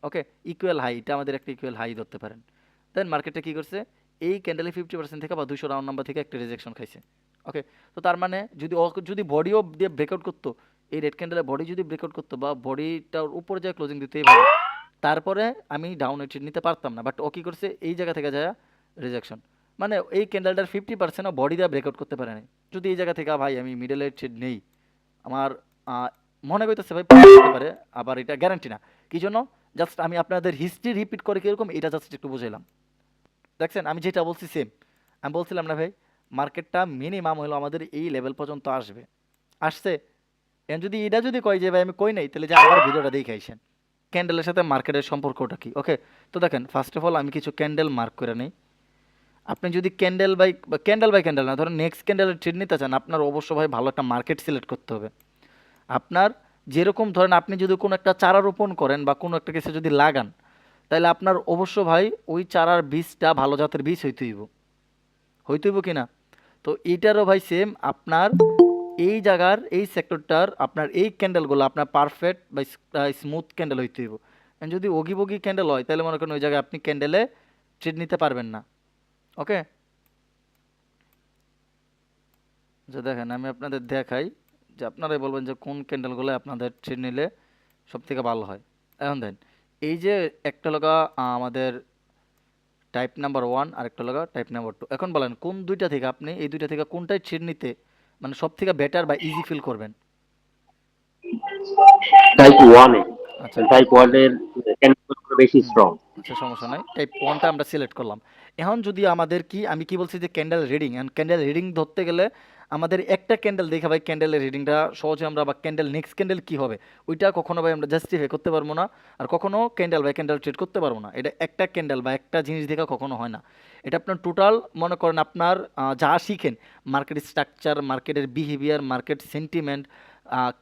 ওকে, equal high, এটা আমাদের একটা ইকুয়াল হাই ধরতে পারেন। দেন মার্কেটটা কি করছে, এই ক্যান্ডেলে 50% থেকে বা 200 রাউন্ড নাম্বার থেকে একটা রিজেকশন খাইছে। ওকে, তো তার মানে যদি বডিও দিয়ে ব্রেকআউট করতো, এই রেড ক্যান্ডেলের বডি যদি ব্রেকআউট করতো বা বডিটার উপরে যায় ক্লোজিং দিতে এইভাবে, তারপরে আমি ডাউন এন্ট্রি নিতে পারতাম না, বাট ও কি করছে, এই জায়গা থেকে যায় রিজেকশন। মানে এই ক্যান্ডেলটার 50% বডি দিয়ে ব্রেকআউট করতে পারে নাই। যদি এই জায়গা থেকে ভাই আমি মিডল ট্রেড নেই, আমার মনে করতেছে ভাই করতে পারে, আবার এটা গ্যারান্টি না। কি জন্য, জাস্ট আমি আপনাদের হিস্ট্রি রিপিট করে কিরকম এটা জাস্ট একটু বুঝাইলাম। দেখছেন আমি যেটা বলছি সেম, আমি বলছিলাম না ভাই, মার্কেটটা মিনিমাম হলো আমাদের এই লেভেল পর্যন্ত আসবে, আসছে। এখন যদি এটা যদি কয় যে ভাই আমি কই নাই, তাহলে যে আমার ভিডিওটা দেখে আইসেন ক্যান্ডেলের সাথে মার্কেটের সম্পর্কটা কি। ওকে, তো দেখেন ফার্স্ট অফ অল আমি কিছু ক্যান্ডেল মার্ক করে নিই। আপনি যদি ক্যান্ডেল বাই ক্যান্ডেল না, ধরেন নেক্সট ক্যান্ডেলের ট্রেড নিতে চান, আপনার অবশ্য ভাই ভালো একটা মার্কেট সিলেক্ট করতে হবে। আপনার যেরকম ধরেন আপনি যদি কোনো একটা চারা রোপণ করেন বা কোনো একটা কিছু যদি লাগান, তাহলে আপনার অবশ্য ভাই ওই চারার বীজটা ভালো জাতের বীজ হইতে হইব কি না। তো এইটারও ভাই সেম, আপনার এই জায়গার এই সেক্টরটার আপনার এই ক্যান্ডেলগুলো আপনার পারফেক্ট বা স্মুথ ক্যান্ডেল হইতে হইব। And যদি ওগি বগি ক্যান্ডেল হয়, তাহলে মনে করেন ওই জায়গায় আপনি ক্যান্ডেলে ট্রেড নিতে পারবেন না। ওকে, যে দেখেন আমি আপনাদের দেখাই, যে আপনারাই বলবেন যে কোন ক্যান্ডেলগুলো আপনাদের ট্রেড নিলে সব থেকে ভালো হয়। এখন দেন, এই যে একটা লগা আমাদের টাইপ নাম্বার 1 আর একটা লগা টাইপ নাম্বার 2, এখন বলেন কোন দুইটা থেকে আপনি এই দুইটা থেকে কোনটাই ট্রেড নিতে মানে সব থেকে বেটার বা ইজি ফিল করবেন। টাইপ ওয়ানে। আচ্ছা টাইপ টাইপ ওয়ান। ওয়ানের ক্যান্ডেলগুলো বেশি হুম, স্ট্রং। আচ্ছা সমস্যা নাই। টাইপ 1টা আমরা সিলেক্ট করলাম। এখন যদি আমাদের কি আমি কি বলছি যে candle reading, and candle reading ধরতে গেলে আমাদের একটা ক্যান্ডেল দেখে ভাই ক্যান্ডেলের রিডিংটা সহজে আমরা বা ক্যান্ডেল নেক্সট ক্যান্ডেল কি হবে ওইটা কখনো ভাই আমরা জাস্টিফাই করতে পারবো না। আর কখনো ক্যান্ডেল বাই ক্যান্ডেল ট্রেড করতে পারবো না। এটা একটা ক্যান্ডেল বা একটা জিনিস দেখে কখনো হয় না। এটা আপনার টোটাল মনে করেন আপনার যা শিখেন, মার্কেট স্ট্রাকচার, মার্কেটের behaviour, market sentiment,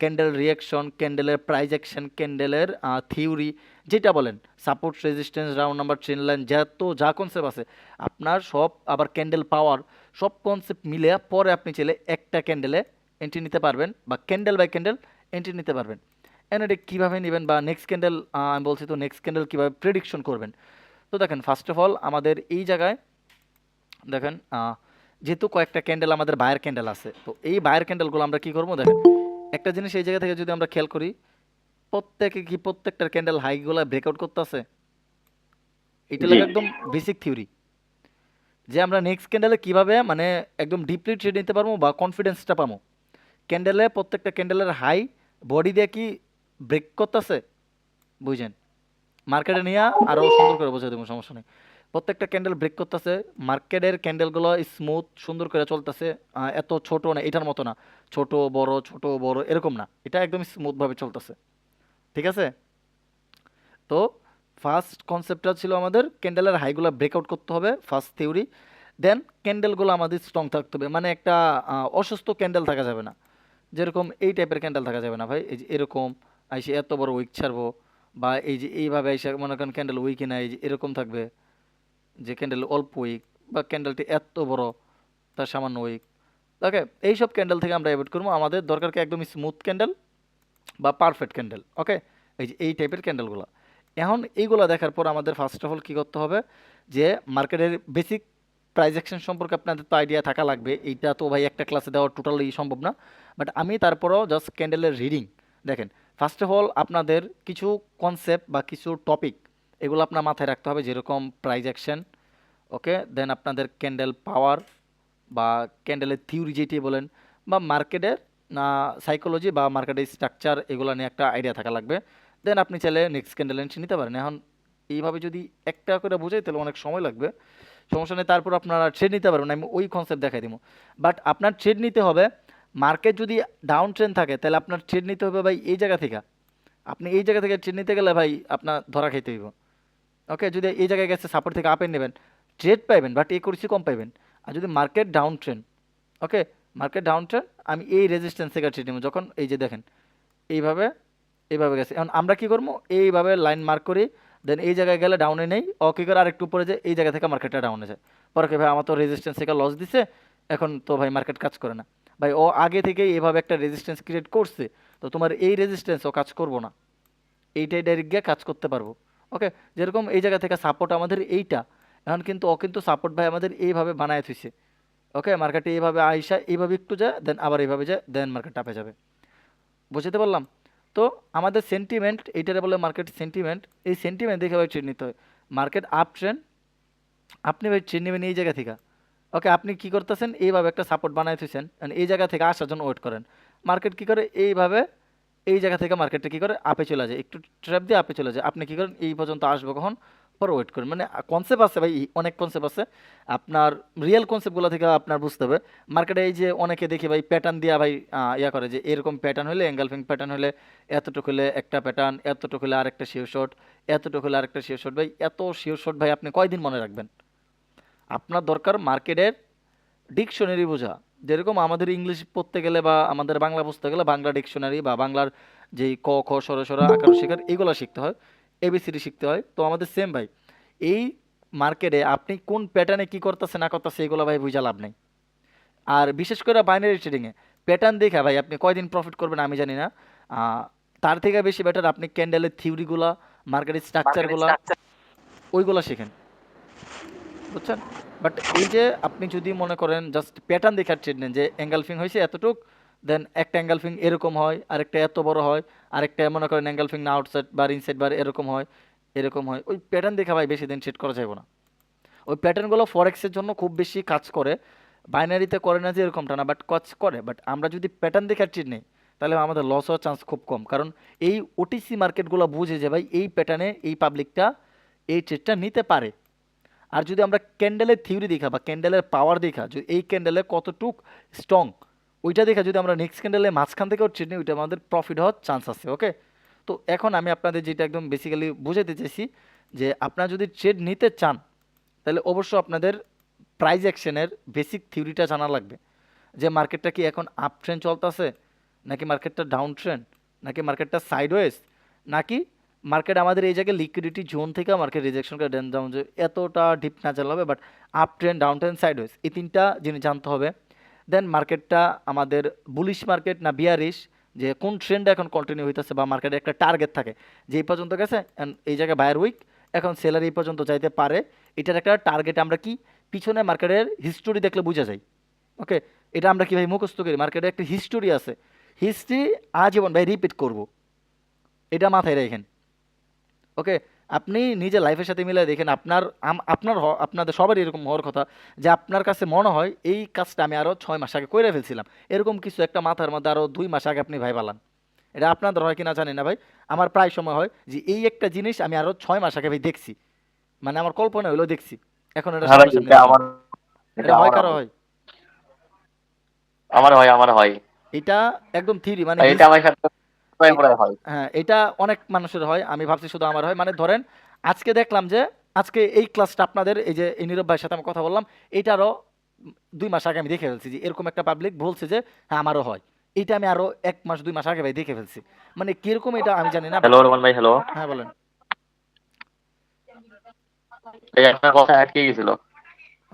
candle reaction, ক্যান্ডেলের প্রাইজ অ্যাকশন, ক্যান্ডেলের থিওরি, যেটা বলেন, support resistance round number trend line, যা কনসেপ্ট আছে আপনার সব, আবার ক্যান্ডেল পাওয়ার, সব কনসেপ্ট মিলে পরে আপনি চাইলে একটা ক্যান্ডেলে এন্ট্রি নিতে পারবেন বা ক্যান্ডেল বাই ক্যান্ডেল এন্ট্রি নিতে পারবেন। এন্ড এটা কীভাবে নেবেন বা নেক্সট ক্যান্ডেল, আমি বলছি তো নেক্সট ক্যান্ডেল কীভাবে প্রেডিকশন করবেন। তো দেখেন ফার্স্ট অফ অল আমাদের এই জায়গায় দেখেন, যেহেতু কয়েকটা ক্যান্ডেল আমাদের বায়ার ক্যান্ডেল আছে, তো এই বায়ার ক্যান্ডেলগুলো আমরা কী করবো দেখেন, একটা জিনিস এই জায়গা থেকে যদি আমরা খেয়াল করি, প্রত্যেকটার ক্যান্ডেল হাইগুলা ব্রেকআউট করতেছে। এটা জি। লাগে একদম বেসিক থিওরি, যে আমরা নেক্সট ক্যান্ডেলে কিভাবে মানে একদম ডিপলি ট্রেড নিতে পারবো বা কনফিডেন্সটা পাবো। ক্যান্ডেলে প্রত্যেকটা ক্যান্ডেলের হাই বডি দিয়ে কি ব্রেক করতেছে, বুঝছেন। মার্কেটে নিয়ে আরও সুন্দর করে বোঝাই দেবো, সমস্যা নেই। প্রত্যেকটা ক্যান্ডেল ব্রেক করতেছে, মার্কেটের ক্যান্ডেলগুলো স্মুথ সুন্দর করে চলতেছে, এত ছোট না, এটার মতো না, ছোট বড় এরকম না, এটা একদম স্মুথভাবে চলতেছে। ঠিক আছে, তো ফার্স্ট কনসেপ্টটা ছিল আমাদের ক্যান্ডেলের হাইগুলো ব্রেকআউট করতে হবে, ফার্স্ট থিওরি। দেন ক্যান্ডেলগুলো আমাদের স্ট্রং থাকতে হবে, মানে একটা অসুস্থ ক্যান্ডেল থাকা যাবে না। যেরকম এই টাইপের ক্যান্ডেল থাকা যাবে না ভাই, এই যে এরকম আইসে এত বড় উইক ছাড়বো, বা এই যে এইভাবে আইসে মনে করেন ক্যান্ডেল উইকই না, এই যে এরকম থাকবে, যে ক্যান্ডেল অল্প উইক বা ক্যান্ডেলটি এত বড় তার সামান্য উইক। ওকে, এইসব ক্যান্ডেল থেকে আমরা অ্যাভয়েড করবো, আমাদের দরকার কি একদম স্মুথ ক্যান্ডেল বা পারফেক্ট ক্যান্ডেল। ওকে, এই যে এই টাইপের ক্যান্ডেলগুলো, এখন এইগুলো দেখার পর আমাদের ফার্স্ট অফ অল কী করতে হবে, যে মার্কেটের বেসিক প্রাইস অ্যাকশন সম্পর্কে আপনাদের তো আইডিয়া থাকা লাগবে। এইটা তো ভাই একটা ক্লাসে দেওয়া টোটালি সম্ভব না, বাট আমি তারপরও জাস্ট ক্যান্ডেলের রিডিং দেখেন। ফার্স্ট অফ অল আপনাদের কিছু কনসেপ্ট বা কিছু টপিক এগুলো আপনার মাথায় রাখতে হবে, যেরকম প্রাইস অ্যাকশন। ওকে, দেন আপনাদের ক্যান্ডেল পাওয়ার বা ক্যান্ডেলের থিওরি যেটি বলেন, বা মার্কেটের সাইকোলজি বা মার্কেটের স্ট্রাকচার, এগুলো নিয়ে একটা আইডিয়া থাকা লাগবে। দেন আপনি চাইলে নেক্সট ক্যান্ডেল এন্ট্রি নিতে পারেন। এখন এইভাবে যদি একটা করে বোঝাই তাহলে অনেক সময় লাগবে, সমস্যা নেই, তারপর আপনারা ট্রেড নিতে পারবেন, আমি ওই কনসেপ্ট দেখাই দিব। বাট আপনার ট্রেড নিতে হবে, মার্কেট যদি ডাউন ট্রেন্ড থাকে তাহলে আপনার ট্রেড নিতে হবে ভাই এই জায়গা থেকে। আপনি এই জায়গা থেকে ট্রেড নিতে গেলে ভাই আপনার ধরা খাইতে হইব। ওকে, যদি এই জায়গায় গেছে সাপোর্ট থেকে আপে নেবেন, ট্রেড পাইবেন, বাট এই করেছি কম পাইবেন। আর যদি মার্কেট ডাউন ট্রেন্ড, ওকে, মার্কেট ডাউন ট্রেন্ড, আমি এই রেজিস্ট্যান্স থেকে ট্রেড নেব, যখন এই যে দেখেন এইভাবে এইভাবে গেছে। এখন আমরা কি করবো, এইভাবে লাইন মার্ক করি, দেন এই জায়গায় গেলে ডাউনে নেই, ও কী করে আরেকটু উপরে যায়, এই জায়গা থেকে মার্কেটটা ডাউনে যায়। পরে কি ভাই আমার তো রেজিস্ট্যান্স থেকে লস দিছে, এখন তো ভাই মার্কেট কাজ করে না। ভাই ও আগে থেকেই এভাবে একটা রেজিস্ট্যান্স ক্রিয়েট করছে, তো তোমার এই রেজিস্ট্যান্স ও কাজ করবো না, এইটাই ডাইরেক্ট গিয়ে কাজ করতে পারবো। ওকে, যেরকম এই জায়গা থেকে সাপোর্ট আমাদের এইটা, এখন কিন্তু ও কিন্তু সাপোর্ট ভাই আমাদের এইভাবে বানায় থুইছে। ওকে, মার্কেটে এইভাবে আইসা এইভাবে একটু যায়, দেন আবার এইভাবে যায়, দেন মার্কেট আপে যাবে। বুঝতে পারলাম? তো আমাদের সেন্টিমেন্ট, এইটারে বলে মার্কেট সেন্টিমেন্ট। এই সেন্টিমেন্ট দেখে ভাই ট্রেড নিতে হয়। মার্কেট আপ ট্রেন্ড, আপনি ভাই ট্রেড নেবেন এই জায়গা থেকে। ওকে, আপনি কি করতেছেন, এইভাবে একটা সাপোর্ট বানাই থুইছেন, এই জায়গা থেকে আসার জন্য ওয়েট করেন। মার্কেট কি করে, এইভাবে এই জায়গা থেকে মার্কেটটা কি করে আপে চলে যায়, একটু ট্র্যাপ দিয়ে আপে চলে যায়। আপনি কি করেন, এই পর্যন্ত আসবে কখন, পর ওয়েট করেন। মানে কনসেপ্ট আছে ভাই, অনেক কনসেপ্ট আছে। আপনার রিয়েল কনসেপ্টগুলো থেকে আপনার বুঝতে হবে। মার্কেটে এই যে অনেকে দেখি ভাই প্যাটার্ন দিয়া ভাই ইয়া করে, যে এরকম প্যাটার্ন হলে এঙ্গালফিং প্যাটার্ন হলে এতটুকু হলে একটা প্যাটার্ন, এতটুকু হলে আরেকটা শিওর শট, এতটুকু হলে আরেকটা শিওর শট। ভাই এত শিওর শট ভাই আপনি কয়দিন মনে রাখবেন? আপনার দরকার মার্কেটের ডিকশনারি বোঝা। যেরকম আমাদের ইংলিশ পড়তে গেলে বা আমাদের বাংলা বুঝতে গেলে বাংলা ডিকশনারি বা বাংলার যেই ক খ সরা আকার শিকার এইগুলো শিখতে হয়, এবিসিডি শিখতে হয়। তো আমাদের সেম ভাই, এই মার্কেটে আপনি কোন প্যাটার্নে কি করতেছে না করতেছে এগুলো ভাই বুঝা লাভ নাই। আর বিশেষ করে বাইনারি ট্রেডিংয়ে প্যাটার্ন দেখে ভাই আপনি কয়দিন প্রফিট করবেন আমি জানি না। আহ, তার থেকে বেশি বেটার আপনি ক্যান্ডেলের থিওরিগুলা, মার্কেটের স্ট্রাকচারগুলা, ওইগুলা শেখেন। বুঝছেন? বাট এই যে আপনি যদি মনে করেন জাস্ট প্যাটার্ন দেখার ট্রেড নেন, যে অ্যাঙ্গেলফিং হয়েছে এতটুক, দেন একটা অ্যাঙ্গেলফিং এরকম হয়, আরেকটা এত বড় হয়, আরেকটা মনে করেন অ্যাঙ্গেলফিং না আউটসাইড বার ইনসাইড বার এরকম হয়, এরকম হয়, ওই প্যাটার্ন দেখা ভাই বেশি দিন ট্রেড করা যাবে না। ওই প্যাটার্নগুলো ফরেক্সের জন্য খুব বেশি কাজ করে, বাইনারিতে করে না যে এরকমটা না, বাট কাজ করে। বাট আমরা যদি প্যাটার্ন দেখার ট্রেড নেই, তাহলে আমাদের লস হওয়ার চান্স খুব কম। কারণ এই ওটিসি মার্কেটগুলো বুঝে যে ভাই এই প্যাটার্নে এই পাবলিকটা এই ট্রেডটা নিতে পারে। আর যদি আমরা ক্যান্ডেলের থিওরি দেখা বা ক্যান্ডেলের পাওয়ার দেখা, যদি এই ক্যান্ডেলে কতটুক স্ট্রং, ওইটা দেখা যদি আমরা নেক্সট ক্যান্ডেলে মাঝখান থেকেও ট্রেড নিই, ওইটা আমাদের প্রফিট হওয়ার চান্স আছে। ওকে, তো এখন আমি আপনাদের যেটা একদম বেসিক্যালি বুঝাতে চাইছি, যে আপনারা যদি ট্রেড নিতে চান, তাহলে অবশ্যই আপনাদের প্রাইস অ্যাকশনের বেসিক থিওরিটা জানা লাগবে। যে মার্কেটটা কি এখন আপ ট্রেন্ড চলতেছে, নাকি মার্কেটটা ডাউন ট্রেন্ড, নাকি মার্কেটটা সাইডওয়েজ, নাকি মার্কেট আমাদের এই জায়গায় লিকুইডিটি জোন থেকে মার্কেট রিজেকশন করে দেন ডাউন, যে এতটা ডিপ না চালা হবে, but up trend, down trend, sideways, এই তিনটা জিনিস জানতে হবে। দেন মার্কেটটা আমাদের বুলিশ মার্কেট না বিয়ারিশ, যে কোন ট্রেন্ড এখন কন্টিনিউ হইতেছে, বা মার্কেটে একটা টার্গেট থাকে যে এই পর্যন্ত গেছে and এই জায়গায় বায়ার উইক, এখন সেলার এই পর্যন্ত যাইতে পারে, এটার একটা টার্গেট আমরা কি পিছনে মার্কেটের হিস্টোরি দেখলে বোঝা যায়। ওকে, এটা আমরা কি ভাই মুখস্থ করি, মার্কেটে একটা হিস্টোরি আছে, হিস্ট্রি আজীবন ভাই রিপিট করব, এটা মাথায় রাখেন। ওকে, আপনি নিজে লাইফের সাথে মিলে দেখেন, আপনার আপনাদের সবারই এরকম হওয়ার কথা, যে আপনার কাছে মনে হয় এই কাজটা আমি আরও 6 মাস আগে করে ফেলছিলাম, এরকম কিছু একটা মাথার মধ্যে আরও 2 মাস আগে আপনি ভাই বালান। এটা আপনাদের হয় কিনা জানি না ভাই, আমার প্রায় সময় হয় যে এই একটা জিনিস আমি আরও 6 মাস আগে ভাই দেখছি, মানে আমার কল্পনা হইলেও দেখছি, এখন এটা হ্যাঁ ভাই, সামনাসামনি এটা দেখলাম। আমার এটা হয় কারো হয়, আমার হয় এটা একদম থিওরি মানে ভাই, এটা আমার সাথে প্রায় প্রায় হয়। হ্যাঁ, এটা অনেক মানুষের হয়, আমি ভাবছি শুধু আমার হয়। মানে ধরেন আজকে দেখলাম যে আজকে এই ক্লাসটা আপনাদের এই যে এই নীরব ভাইয়ের সাথে আমি কথা বললাম, এইটারও 2 মাস আগে আমি দেখে ফেলছি যে এরকম একটা পাবলিক বলছে যে হ্যাঁ আমারও হয়। এইটা আমি আরো 1 মাস 2 মাস আগে ভাই দেখে ফেলছি। মানে কিরকম এটা আমি জানি না, বাট হ্যালো রোমান ভাই, হ্যালো। হ্যাঁ বলেন। এই আপনার কথা আটকে গেছিল।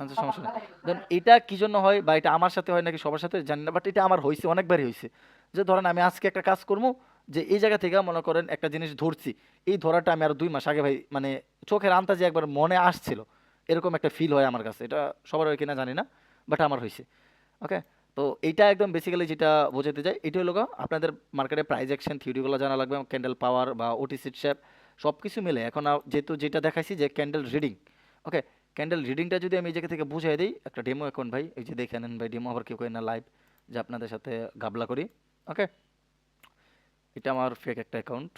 আচ্ছা, সমস্যা নেই। দেন এটা কি জন্য হয় বা এটা আমার সাথে হয় নাকি সবার সাথে জানি না, বাট এটা আমার হয়েছে, অনেকবারই হয়েছে। যে ধরেন আমি আজকে একটা কাজ করবো, যে এই জায়গা থেকে মনে করেন একটা জিনিস ধরছি, এই ধরাটা আমি আরো 2 মাস আগে ভাই মানে চোখের আন্তাজে একবার মনে আসছিল, এরকম একটা ফিল হয় আমার কাছে। এটা সবার হয় কিনা জানি না, বাট আমার হয়েছে। ওকে, তো এইটা একদম বেসিক্যালি যেটা বোঝাতে যায়, এটা হলো গো আপনাদের মার্কেটে প্রাইস অ্যাকশন থিওরিগুলো জানা লাগবে, ক্যান্ডেল পাওয়ার বা ওটিসি শেপ সব কিছু মিলে। এখন যেহেতু যেটা দেখাইছি যে ক্যান্ডেল রিডিং, ওকে, ক্যান্ডেল রিডিংটা যদি আমি এই জায়গা থেকে বুঝাই দিই, একটা ডেমো অ্যাকাউন্ট ভাই, এই যে দেখে নেন ভাই, ডেমো আবার কেউ করেন না লাইভ, যে আপনাদের সাথে গাবলা করি। ওকে, এটা আমার ফেক একটা অ্যাকাউন্ট,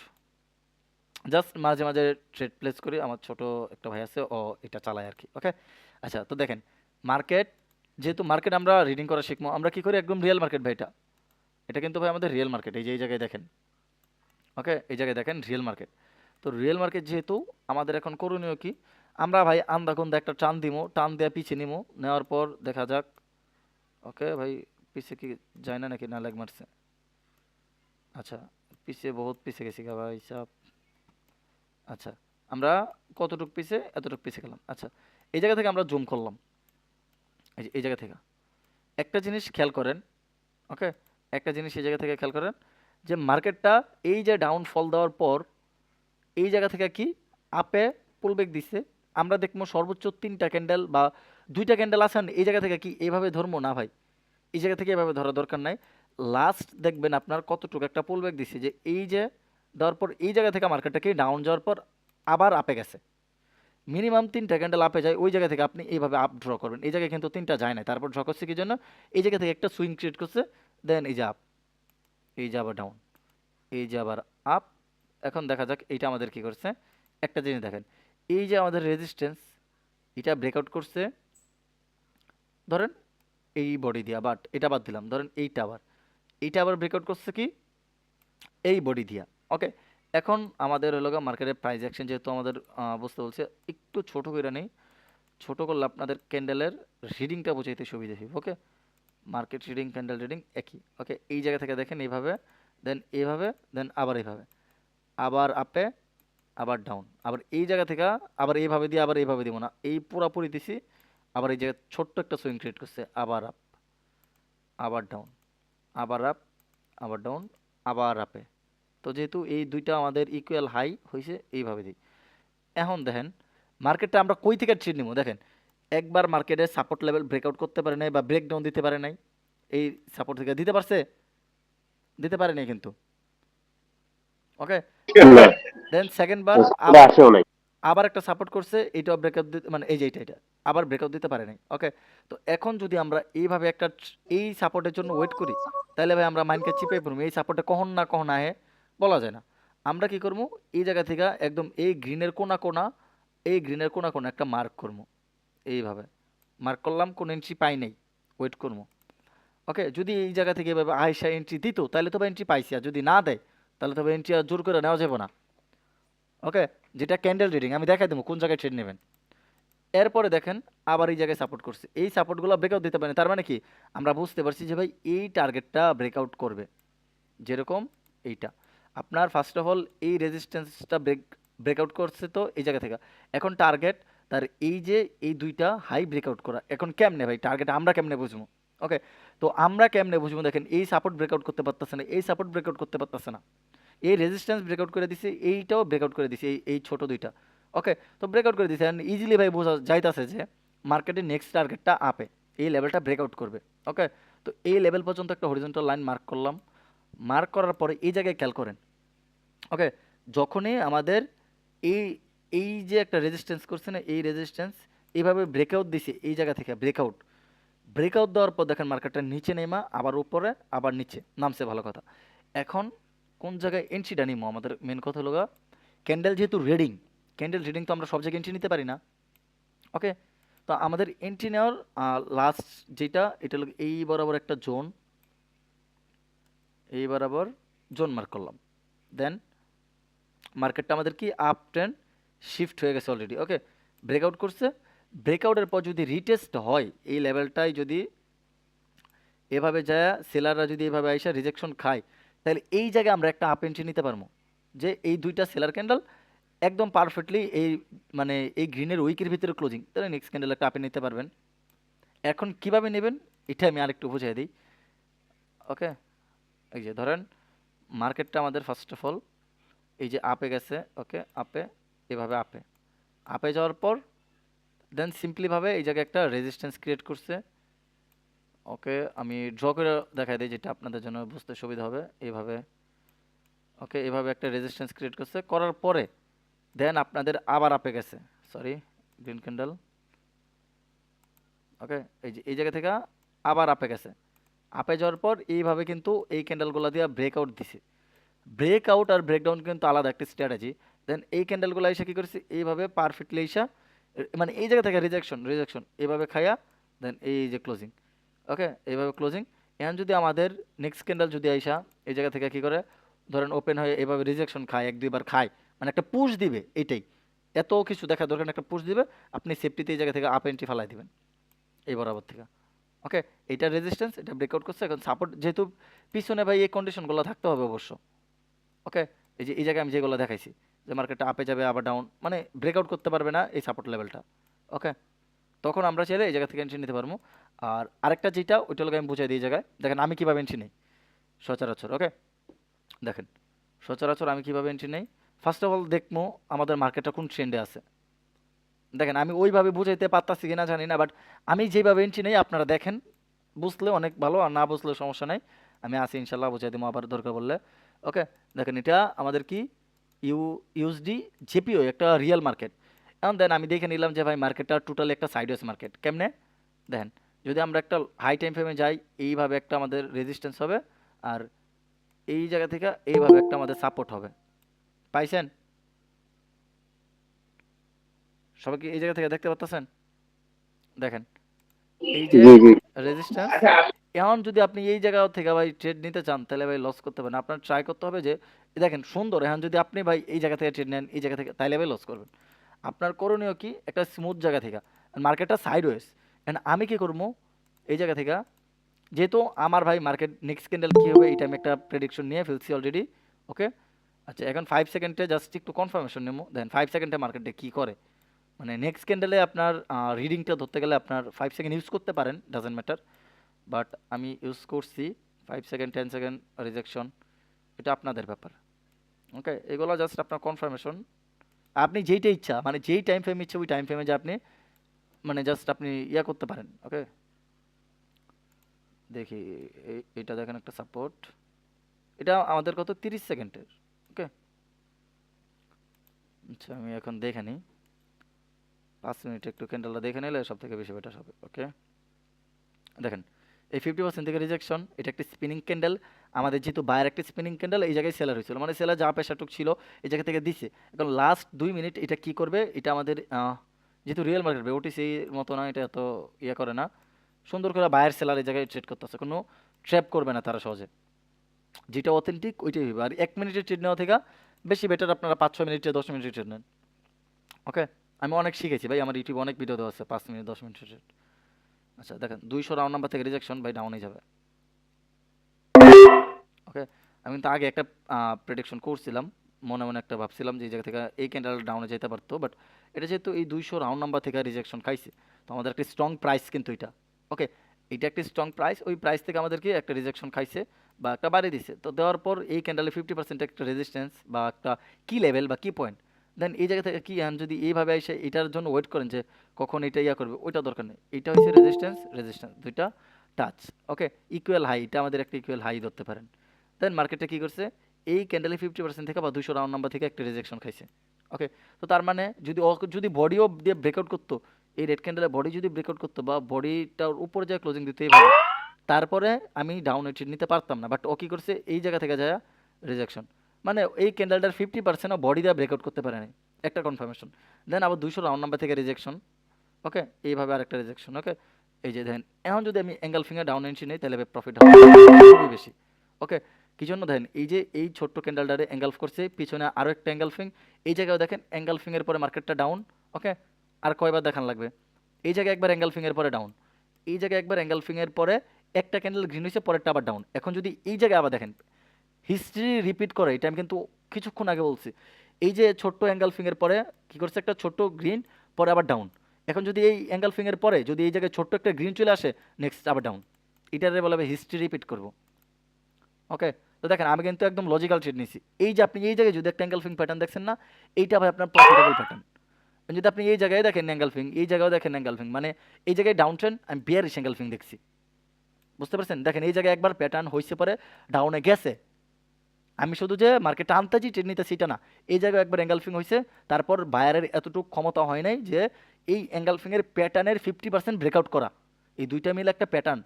জাস্ট মাঝে মাঝে ট্রেড প্লেস করি, আমার ছোট একটা ভাই আছে ও এটা চালায় আর কি। ওকে, আচ্ছা, তো দেখেন মার্কেট, যেহেতু মার্কেট আমরা রিডিং করা শিখবো, আমরা কি করি একদম রিয়েল মার্কেট ভাই, এটা এটা কিন্তু ভাই আমাদের রিয়েল মার্কেট, এই যে এই জায়গায় দেখেন। ওকে, এই জায়গায় দেখেন রিয়েল মার্কেট। তো রিয়েল মার্কেট যেহেতু, আমাদের এখন করণীয় কি, আমরা ভাই আন্দাকুন্দা একটা টান দিমো, টান দেওয়া পিছিয়ে নিমো, নেওয়ার পর দেখা যাক। ওকে ভাই, পিছে কি যায় না নাকি, না লেগ মারছে? আচ্ছা, পিছে বহুত পিছে গেছি গা ভাই সাব। আচ্ছা, আমরা কতটুক পিছে, এতটুক পিছে গেলাম। আচ্ছা, এই জায়গা থেকে আমরা জুম করলাম, এই যে এই জায়গা থেকে একটা জিনিস খেয়াল করেন। ওকে, একটা জিনিস এই জায়গা থেকে খেয়াল করেন, যে মার্কেটটা এই যে ডাউনফল দেওয়ার পর এই জায়গা থেকে কি আপে পুলব্যাক দিছে, আমরা দেখবো সর্বোচ্চ 3টা ক্যান্ডেল বা 2টা ক্যান্ডেল আছেন এই জায়গা থেকে কি এভাবে ধরবো না ভাই, এই জায়গা থেকে এভাবে ধরা দরকার নাই। লাস্ট দেখবেন আপনার কতটুকু একটা পুলব্যাক দিছে, যে এই যে দেওয়ার পর এই জায়গা থেকে মার্কেটটা কি ডাউন যাওয়ার পর আবার আপে গেছে, মিনিমাম 3টা ক্যান্ডেল আপে যায়, ওই জায়গা থেকে আপনি এইভাবে আপ ড্র করবেন। এই জায়গায় কিন্তু 3টা যায় না, তারপর ড্র করছে কি জন্য, এই জায়গা থেকে একটা সুইং ক্রিয়েট করছে, দেন এই যে আপ, এই যে আবার ডাউন, এই যে আবার আপ। এখন দেখা যাক এইটা আমাদের কি করছে, একটা জিনিস দেখেন, এই যে আমাদের রেজিস্ট্যান্স এটা ব্রেকআউট করছে, ধরেন এই বডি দিয়া, বাট এটা বাদ দিলাম, ধরেন এইটা আবার ব্রেকআউট করছে কি এই বডি দিয়া। ওকে, এখন আমাদের হলো মার্কেটের প্রাইস অ্যাকশন যেহেতু আমাদের বুঝতে বলছে, একটু ছোট করে নেই, ছোট করলে আপনাদের ক্যান্ডেলের রিডিংটা বোঝাইতে সুবিধা হবে। ওকে, মার্কেট রিডিং ক্যান্ডেল রিডিং একই। ওকে, এই জায়গা থেকে দেখেন এইভাবে, দেন এইভাবে, দেন আবার এইভাবে, আবার আপে, আবার ডাউন, আবার এই জায়গা থেকে আবার এইভাবে দিয়ে আবার এইভাবে দিব না, এই পুরাপুরি দিছি, আবার এই জায়গায় ছোট্ট একটা সুইং ক্রিয়েট করছে, আবার আপ, আবার ডাউন, আবার আপ, আবার ডাউন, আবার আপে। তো যেহেতু এই দুইটা আমাদের ইকুয়াল হাই হয়েছে, এইভাবে দিই। এখন দেখেন মার্কেটটা আমরা কই থেকে ট্রেড নিব, দেখেন একবার মার্কেটে সাপোর্ট লেভেল ব্রেকআউট করতে পারে নাই বা ব্রেকডাউন দিতে পারে নাই, এই সাপোর্ট থেকে দিতে পারছে, দিতে পারে নাই কিন্তু। ওকে, না, দেন সেকেন্ড বার এটা আসেও নাই। আবার একটা সাপোর্ট করছে, এইটাও ব্রেকআউট দিতে মানে এই যে এটা আবার ব্রেকআউট দিতে পারে নাই। ওকে, তো এখন যদি আমরা এইভাবে একটা এই সাপোর্টের জন্য ওয়েট করি, তাহলে ভাই আমরা মাইন্ডকে চিপে পড়বো, এই সাপোর্টে কখন না কখন আহে বলা যায় না। আমরা কি করবো, এই জায়গা থেকে একদম এই গ্রিনের কোনা কোনা, এই গ্রিনের কোনা কোনা একটা মার্ক করবো, এইভাবে মার্ক করলাম, কোনো এন্ট্রি পাই নাই, ওয়েট করবো। ওকে, যদি এই জায়গা থেকে এভাবে আয়সা এন্ট্রি দিত তাহলে তো এন্ট্রি পাইছি, আর যদি না দেয় তাহলে তবে এন্ট্রি আর জোর করে নেওয়া যাবে না। ওকে, যেটা ক্যান্ডেল রিডিং আমি দেখাই দেবো কোন জায়গায় ট্রেড নেবেন। এরপরে দেখেন আবার এই জায়গায় সাপোর্ট করছে, এই সাপোর্টগুলো ব্রেকআউট দিতে পারে, তার মানে কি আমরা বুঝতে পারছি যে ভাই এই টার্গেটটা ব্রেকআউট করবে, যেরকম এইটা আপনার ফার্স্ট অফ অল এই রেজিস্ট্যান্সটা ব্রেকআউট করছে, তো এই জায়গা থেকে এখন টার্গেট তার এই যে এই দুইটা হাই ব্রেকআউট করা, এখন কেমনে ভাই টার্গেট আমরা কেমনে বুঝবো। ওকে, তো আমরা কেমনে বুঝবো, দেখেন এই সাপোর্ট ব্রেকআউট করতে পারতেছে না, এই সাপোর্ট ব্রেকআউট করতে পারতেছে না, এই রেজিস্ট্যান্স ব্রেকআউট করে দিছে, এইটাও ব্রেকআউট করে দিছে, এই ছোট দুইটা। ওকে, তো ব্রেকআউট করে দিছে, অ্যান্ড ইজিলি ভাই বোঝা যাইতাছে যে মার্কেটের নেক্সট টার্গেটটা আপে, এই লেভেলটা ব্রেকআউট করবে। ওকে, তো এই লেভেল পর্যন্ত একটা হরিজন্টাল লাইন মার্ক করলাম, মার্ক করার পরে এই জায়গায় খেয়াল করেন। ওকে, যখনই আমাদের এই এই যে একটা রেজিস্ট্যান্স করছে না, এই রেজিস্ট্যান্স এইভাবে ব্রেকআউট দিছে, এই জায়গা থেকে ব্রেকআউট ব্রেকআউট দেওয়ার পর দেখেন মার্কেটটা নিচে নেমা আবার উপরে আবার নিচে নামছে, ভালো কথা। এখন কোন জায়গায় এন্ট্রিটা নিবো, আমাদের মেন কথা হলো ক্যান্ডেল যেহেতু রিডিং, ক্যান্ডেল রিডিং তো আমরা সব জায়গায় এন্ট্রি নিতে পারি না। ওকে, তো আমাদের এন্ট্রি নেওয়ার লাস্ট যেটা, এটা হলো এই বরাবর একটা জোন, এই বরাবর জোন মার্ক করলাম, দেন মার্কেটটা আমাদের কি আপ ট্রেন্ড শিফট হয়ে গেছে অলরেডি। ওকে, ব্রেকআউট করছে, ব্রেকআউটের পর যদি রিটেস্ট হয় এই লেভেলটাই, যদি এভাবে যায় সেলাররা যদি এভাবে আইসা রিজেকশন খায়, তাহলে এই জায়গায় আমরা একটা আপ এন্ট্রি নিতে পারবো, যে এই দুইটা সেলার ক্যান্ডেল একদম পারফেক্টলি এই মানে এই গ্রিনের উইকের ভিতরে ক্লোজিং, তাহলে নেক্সট ক্যান্ডেল একটা আপে নিতে পারবেন। এখন কিভাবে নেবেন এটা আমি আরেকটু বুঝিয়ে দিই। ওকে, এই যে ধরেন মার্কেটটা আমাদের ফার্স্ট অফ অল এই যে আপে গেছে, ওকে আপে, এভাবে আপে আপে যাওয়ার পর দেন সিম্পলিভাবে এই জায়গায় একটা রেজিস্ট্যান্স ক্রিয়েট করছে। ওকে, আমি ড্র করে দেখাই দিই যেটা আপনাদের জন্য বুঝতে সুবিধা হবে, এইভাবে। ওকে, এভাবে একটা রেজিস্ট্যান্স ক্রিয়েট করছে, করার পরে দেন আপনাদের আবার আপে গেছে, সরি গ্রিন ক্যান্ডেল। ওকে, এই যে এই জায়গা থেকে আবার আপে গেছে, আপে যাওয়ার পর এইভাবে কিন্তু এই ক্যান্ডেলগুলো দিয়ে ব্রেকআউট দিছে। ব্রেকআউট আর ব্রেকডাউন কিন্তু আলাদা একটা স্ট্র্যাটেজি। দেন এই ক্যান্ডেলগুলো এসে কী করছে, এইভাবে পারফেক্টলি এসা মানে এই জায়গা থেকে রিজেকশন রিজেকশন এইভাবে খাইয়া, দেন এই যে ক্লোজিং। ওকে, এইভাবে ক্লোজিং। এখন যদি আমাদের নেক্সট ক্যান্ডেল যদি আইসা এই জায়গা থেকে কী করে, ধরেন ওপেন হয়ে এভাবে রিজেকশন খায়, এক দুইবার খায়, মানে একটা পুশ দিবে, এইটাই এত কিছু দেখা দরকার না, একটা পুশ দিবে, আপনি সেফটিতে এই জায়গা থেকে আপ এন্ট্রি ফালাই দিবেন এই বরাবর থেকে। ওকে, এটা রেজিস্ট্যান্স, এটা ব্রেকআউট করছে, এখন সাপোর্ট যেহেতু পিছনে ভাই এই কন্ডিশনগুলো থাকতে হবে অবশ্য। ওকে, এই যে এই জায়গায় আমি যেগুলো দেখাইছি, যে মার্কেটটা আপে যাবে আবার ডাউন, মানে ব্রেকআউট করতে পারবে না এই সাপোর্ট লেভেলটা। ওকে, তখন আমরা চাইলে এই জায়গা থেকে এন্ট্রি নিতে পারবো। আর আরেকটা যেটা ওইটা লোক আমি বুঝাই দিই, এই জায়গায় দেখেন আমি কীভাবে এন্ট্রি নেই সচরাচর। ওকে, দেখেন সচরাচর আমি কীভাবে এন্ট্রি নেই, ফার্স্ট অফ অল দেখবো আমাদের মার্কেটটা কোন ট্রেন্ডে আছে। দেখেন আমি ওইভাবে বুঝাইতে পারতাছি কিনা জানি না, বাট আমি যেভাবে এন্ট্রি নেই আপনারা দেখেন, বুঝলে অনেক ভালো, আর না বুঝলে সমস্যা নাই, আমি আছি ইনশাল্লাহ বুঝাই দেবো আবার দরকার পড়লে। ওকে, দেখেন এটা আমাদের কি ইউ ইউএসডি জেপিও একটা রিয়েল মার্কেট। এখন দেন আমি দেখে নিলাম যে ভাই মার্কেটটা টোটালি একটা সাইডওয়েজ মার্কেট। কেমনে দেখেন, যদি আমরা একটা হাই টাইম ফ্রেমে যাই, এইভাবে একটা আমাদের রেজিস্ট্যান্স হবে, আর এই জায়গা থেকে এইভাবে একটা আমাদের সাপোর্ট হবে। পাইছেন? সবাই কি এই জায়গা থেকে দেখতে পাচ্ছেন? দেখেন এই যে জি জি। রেজিস্ট্যান্স। এখন যদি আপনি এই জায়গা থেকে ভাই ট্রেড নিতে চান তাহলে ভাই লস করতে পারেন। আপনার ট্রাই করতে হবে যে দেখেন সুন্দর, এখন যদি আপনি ভাই এই জায়গা থেকে ট্রেড নেন এই জায়গা থেকে, তাইলে ভাই লস করবেন। আপনার করণীয় কি, একটা স্মুথ জায়গা থেকে, মার্কেটটা সাইডওয়েজ। এন্ড আমি কি করবো এই জায়গা থেকে, যেহেতু আমার ভাই মার্কেট নেক্সট ক্যান্ডেল কি হবে এটা আমি একটা প্রেডিকশন নিয়ে ফেলছি অলরেডি। ওকে, আচ্ছা এখন 5 সেকেন্ডে জাস্ট একটু কনফার্মেশন নেবো, দেন 5 সেকেন্ডে মার্কেটে কি করে। মানে নেক্সট ক্যান্ডেলে আপনার রিডিংটা ধরতে গেলে আপনার 5 সেকেন্ড ইউজ করতে পারেন, ডাজেন্ট ম্যাটার, বাট আমি ইউজ করছি 5 সেকেন্ড, 10 সেকেন্ড রিজেকশন, এটা আপনাদের ব্যাপার। ওকে, এগুলো জাস্ট আপনার কনফার্মেশন। আপনি যেইটা ইচ্ছা, মানে যেই টাইম ফ্রেম ইচ্ছা ওই টাইম ফ্রেমে যে আপনি মানে জাস্ট আপনি ইয়া করতে পারেন। ওকে, দেখি এটা দেখেন একটা সাপোর্ট, এটা আমাদের কত 30 সেকেন্ডের। ওকে, আচ্ছা আমি এখন দেখে নিই, 5 মিনিট একটু ক্যান্ডেলটা দেখে নিলে সব থেকে বেশি বেটার হবে। ওকে, দেখেন এই 50% থেকে রিজেকশন, এটা একটা স্পিনিং ক্যান্ডেল। আমাদের যেহেতু বায়ার একটা স্পিনিং ক্যান্ডেল, এই জায়গায় সেলার হয়েছিল, মানে সেলার যা পেশাটুক ছিল এই জায়গা থেকে দিছে। এখন লাস্ট 2 মিনিট এটা কি করবে, এটা আমাদের যেহেতু রিয়েল মার্কেট ওটিসির মতো না, এটা এত ইয়ে করে না, সুন্দর করে বায়ার সেলার এই জায়গায় ট্রেড করতেছে, কোনো ট্র্যাপ করবে না তারা সহজে। যেটা অথেন্টিক ওইটাই হবে। আর 1 মিনিটের ট্রেড নেওয়া থেকে বেশি বেটার আপনারা 5-6 মিনিটে 10 মিনিটের ট্রেড নেন। ওকে, আমি অনেক শিখেছি ভাই, আমার ইউটিউবে অনেক ভিডিও দেওয়া আছে 5 মিনিট 10 মিনিটের ট্রেড। আচ্ছা দেখেন 200 রাউন্ড নাম্বার থেকে রিজেকশন ভাই ডাউনই যাবে। ওকে, আমি কিন্তু আগে একটা প্রেডিকশন করছিলাম, মনে মনে একটা ভাবছিলাম যে এই জায়গা থেকে এই ক্যান্ডেল ডাউনে যেতে পারতো, বাট এটা যেহেতু এই 200 রাউন্ড নাম্বার থেকে রিজেকশন খাইছে, তো আমাদের একটা স্ট্রং প্রাইস কিন্তু এটা। ওকে, এটা একটা স্ট্রং প্রাইস, ওই প্রাইস থেকে আমাদেরকে একটা রিজেকশন খাইছে বা একটা বাড়িয়ে দিছে, তো দেওয়ার পর এই ক্যান্ডেলে 50% একটা রেজিস্ট্যান্স বা একটা কি লেভেল বা কি পয়েন্ট, দেন এই জায়গা থেকে কি যদি এইভাবে এসে এটার জন্য ওয়েট করেন যে কখন এটা ইয়া করবে, ওইটা দরকার নেই। এটা হচ্ছে রেজিস্ট্যান্স রেজিস্ট্যান্স দুইটা টাচ। ওকে, ইকুয়াল হাই, এটা আমাদের একটা ইকুয়াল হাই ধরতে পারেন। দেন মার্কেটটা কি করছে, এই ক্যান্ডেলে 50% থেকে বা 200 রাউন্ড নাম্বার থেকে একটা রিজেকশন খাইছে। ওকে, তো তার মানে যদি যদি বডিও দিয়ে ব্রেকআউট করতো, এই রেড ক্যান্ডেলে বডি যদি ব্রেকআউট করতো বা বডিটার উপরে যায় ক্লোজিং দিতে এইভাবে, তারপরে আমি ডাউন এন্ট্রি নিতে পারতাম না, বাট ও কি করছে এই জায়গা থেকে যায় রিজেকশন, মানে এই ক্যান্ডেলটার 50%ও বডি দিয়ে ব্রেকআউট করতে পারে নাই, একটা কনফার্মেশন। দেন আবার 200 রাউন্ড নাম্বার থেকে রিজেকশন। ওকে, এইভাবে আরেকটা রিজেকশন। ওকে, এই যে দেখেন এখন যদি আমি অ্যাঙ্গেল ফিঙ্গার ডাউন এন্ট্রি নেই তাহলে প্রফিট হবে খুবই বেশি। ওকে, কি জন্য দেখেন এই যে এই ছোট্ট ক্যান্ডেলটারে অ্যাঙ্গেল করছে, পিছনে আরও একটা অ্যাঙ্গেল ফিং, এই জায়গায় দেখেন অ্যাঙ্গেল ফিংয়ের পরে মার্কেটটা ডাউন। ওকে, আর কয়বার দেখান লাগবে, এই জায়গায় একবার অ্যাঙ্গেল ফিংয়ের পরে ডাউন, এই জায়গায় একবার অ্যাঙ্গেল ফিংয়ের পরে একটা ক্যান্ডেল গ্রিন হয়েছে, পরেরটা আবার ডাউন। এখন যদি এই জায়গায় আবার দেখেন হিস্ট্রি রিপিট করে, এটা আমি কিন্তু কিছুক্ষণ আগে বলছি, এই যে ছোট্ট অ্যাঙ্গেল ফিংয়ের পরে কি করছে একটা ছোট্ট গ্রিন, পরে আবার ডাউন। এখন যদি এই অ্যাঙ্গেল ফিংয়ের পরে যদি এই জায়গায় ছোট্ট একটা গ্রিন চলে আসে, নেক্সট আবার ডাউন, এটারে বলা হবে হিস্ট্রি রিপিট করবো। ওকে, তো দেখেন আমি কিন্তু একদম লজিক্যাল ট্রেড নিছি। এই যে আপনি এই জায়গায় যদি একটা অ্যাঙ্গেল ফিং প্যাটার্ন দেখছেন না, এইটা ভাই আপনার প্রফিটেবল প্যাটার্ন। যদি আপনি এই জায়গায় দেখেন অ্যাঙ্গেল ফিং, এই জায়গায় দেখেন অ্যাঙ্গেল ফিং, মানে এই জায়গায় ডাউন ট্রেন্ড, আমি বিয়ারিশ অ্যাঙ্গেল ফিং দেখছি। বুঝতে পারছেন? দেখেন এই জায়গায় একবার প্যাটার্ন হয়েছে পরে ডাউনে গেছে, আমি শুধু যে মার্কেটে আনতেছি ট্রেড নিতে সেটা না, এই জায়গায় একবার অ্যাঙ্গেলফিং হয়েছে, তারপর বায়ারের এতটুকু ক্ষমতা হয় নাই যে এই অ্যাঙ্গেলফিংয়ের প্যাটার্নের 50% ব্রেকআউট করা। এই দুইটা মিলে একটা প্যাটার্ন,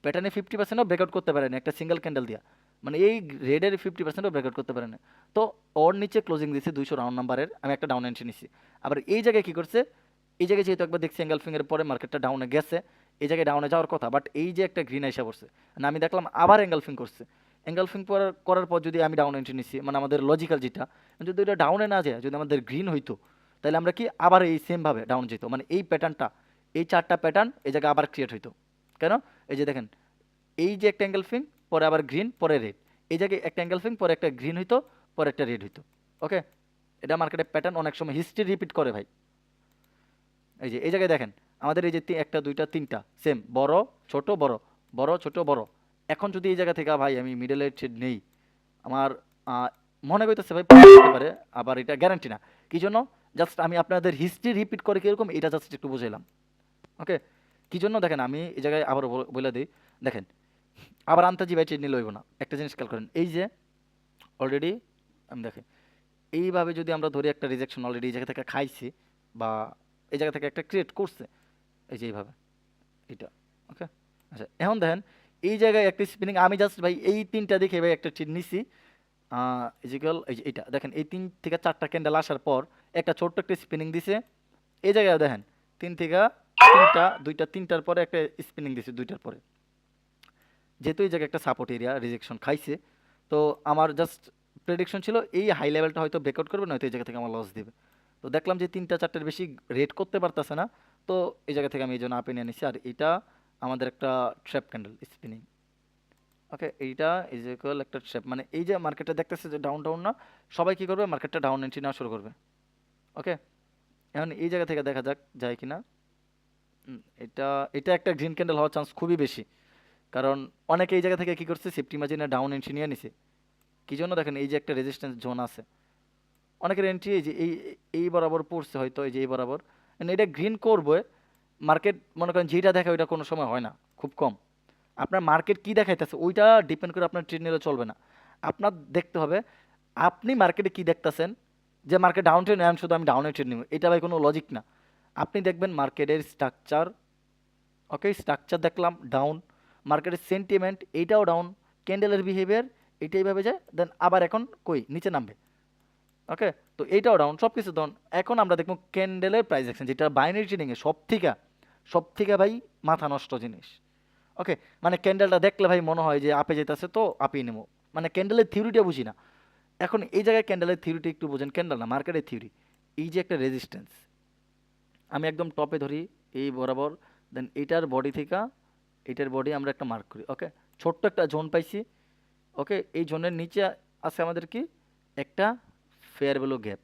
প্যাটার্নে 50%ও ব্রেকআউট করতে পারে না একটা সিঙ্গেল ক্যান্ডেল দিয়া, মানে এই রেডের 50%ও ব্রেকআউট করতে পারে না। তো ওর নিচে ক্লোজিং দিচ্ছে 200 রাউন্ড নাম্বারের, আমি একটা ডাউন এন্ট্রি নিছি। আবার এই জায়গায় কি করছে, এই জায়গায় যেহেতু একবার দেখছি অ্যাঙ্গেলফিংয়ের পরে মার্কেটটা ডাউনে গেছে, এই জায়গায় ডাউনে যাওয়ার কথা, বাট এই যে একটা গ্রিন আইসা পড়ছে, না আমি দেখলাম আবার অ্যাঙ্গেলফিং করছে। এঙ্গলফিং করার পর যদি আমি ডাউন এন্ট্রি নিচ্ছি, মানে আমাদের লজিক্যাল যেটা, যদি এটা ডাউনে না যায়, যদি আমাদের গ্রিন হইতো, তাহলে আমরা কি আবার এই সেমভাবে ডাউন যেত, মানে এই প্যাটার্নটা, এই চারটা প্যাটার্ন এই জায়গায় আবার ক্রিয়েট হইতো। কেন, এই যে দেখেন এই যে একটা অ্যাঙ্গেলফিং, পরে আবার গ্রিন, পরে রেড, এই জায়গায় একটা অ্যাঙ্গেলফিং, পরে একটা গ্রিন হইতো, পরে একটা রেড হইতো। ওকে, এটা মার্কেটের প্যাটার্ন অনেক সময় হিস্ট্রি রিপিট করে ভাই। এই যে এই জায়গায় দেখেন আমাদের এই যে একটা দুইটা তিনটা সেম, বড় ছোট বড়, বড় ছোট বড়। এখন যদি এই জায়গা থেকে ভাই আমি মিডল এর ট্রেড নেই, আমার মনে করতেছে ভাই পাওয়া যেতে পারে, আবার এটা গ্যারান্টি না। কি জন্য? জাস্ট আমি আপনাদের হিস্ট্রি রিপিট করে কিরকম এটা জাস্ট একটু বুঝাইলাম। ওকে, কি জন্য দেখেন আমি এই জায়গায় আবার বলে দিই। দেখেন, আবার আন্তাজি ভাই ট্রেড নিলে হইব না, একটা জিনিস খেয়াল করেন। এই যে অলরেডি আমি দেখেন এইভাবে যদি আমরা ধরি একটা রিজেকশন অলরেডি এই জায়গা থেকে খাইছি, বা এই জায়গা থেকে একটা ক্রিয়েট করছে, এই যে এইভাবে এটা। ওকে, আচ্ছা এখন দেখেন এই জায়গায় একটা স্পিনিং, আমি জাস্ট ভাই এই তিনটা দেখে ভাই একটা ট্রেড নিছি। ইজিক্যাল এই যে এটা দেখেন, এই 3 থেকে 4টা ক্যান্ডেল আসার পর একটা ছোট্ট একটা স্পিনিং দিছে। এই জায়গায় দেখেন 3 থেকে 3টা, 2টা 3টার পরে একটা স্পিনিং দিছে 2টার পরে। যেহেতু এই জায়গায় একটা সাপোর্ট এরিয়া রিজেকশন খাইছে, তো আমার জাস্ট প্রেডিকশন ছিল এই হাই লেভেলটা হয়তো ব্রেকআউট করবে, নয়তো এই জায়গা থেকে আমার লস দিবে। তো দেখলাম যে 3টা 4টার বেশি রেট করতে পারতেছে না, তো এই জায়গা থেকে আমি এই জন্য আপে নিয়ে নিচ্ছি। আর এটা আমাদের একটা ট্র্যাপ ক্যান্ডেল স্পিনিং। ওকে, এইটা ইজ ইকুয়াল একটা ট্র্যাপ, মানে এই যে মার্কেটটা দেখতেছে যে ডাউন ডাউন না, সবাই কি করবে, মার্কেটটা ডাউন এন্ট্রি নেওয়া শুরু করবে। ওকে, এখন এই জায়গা থেকে দেখা যাক যায় কিনা। এটা এটা একটা গ্রিন ক্যান্ডেল হওয়ার চান্স খুবই বেশি, কারণ অনেকে এই জায়গা থেকে কি করছে, সেফটি মার্জিনে ডাউন এন্ট্রি নিয়ে নিছে। কি জন্য? দেখেন এই যে একটা রেজিস্ট্যান্স জোন আছে, অনেকের এন্ট্রি এই যে এই বরাবর পড়ছে হয়তো, এই যে এই বরাবর। And এটা গ্রিন করবে, মার্কেট মনে করেন যেটা দেখে ওইটা কোনো সময় হয় না, খুব কম। আপনার মার্কেট কি দেখাইতেছে ওইটা ডিপেন্ড করে আপনার ট্রেড নিলে চলবে না। আপনার দেখতে হবে আপনি মার্কেটে কি দেখতেছেন, যে মার্কেট ডাউন ট্রেড নেন শুধু আমি ডাউনে ট্রেড নিব, এটা ভাই কোনো লজিক না। আপনি দেখবেন মার্কেটের স্ট্রাকচার। ওকে, স্ট্রাকচার দেখলাম ডাউন, মার্কেটের সেন্টিমেন্ট এইটাও ডাউন, ক্যান্ডেলের বিহেভিয়ার এইটাই ভাবে যায়, দেন আবার এখন কই নিচে নামবে। ওকে, তো এইটাও ডাউন, সব কিছু ডাউন। এখন আমরা দেখবো ক্যান্ডেলের প্রাইস অ্যাকশন, যেটা বাইনারি ট্রেডিংয়ে সব থেকে ভাই মাথা নষ্ট জিনিস। ওকে, মানে ক্যান্ডেলটা দেখলে ভাই মনে হয় যে আপে যেতেছে, তো আপেই নেবো। মানে ক্যান্ডেলের থিওরিটা বুঝি না। এখন এই জায়গায় ক্যান্ডেলের থিওরিটা একটু বোঝেন, ক্যান্ডেল না মার্কেটের থিওরি। এই যে একটা রেজিস্ট্যান্স, আমি একদম টপে ধরি এই বরাবর, দেন এইটার বডি থেকে এইটার বডি আমরা একটা মার্ক করি। ওকে, ছোট্ট একটা জোন পাইছি। ওকে, এই জোনের নিচে আছে আমাদের কি একটা ফেয়ার ভ্যালু গ্যাপ,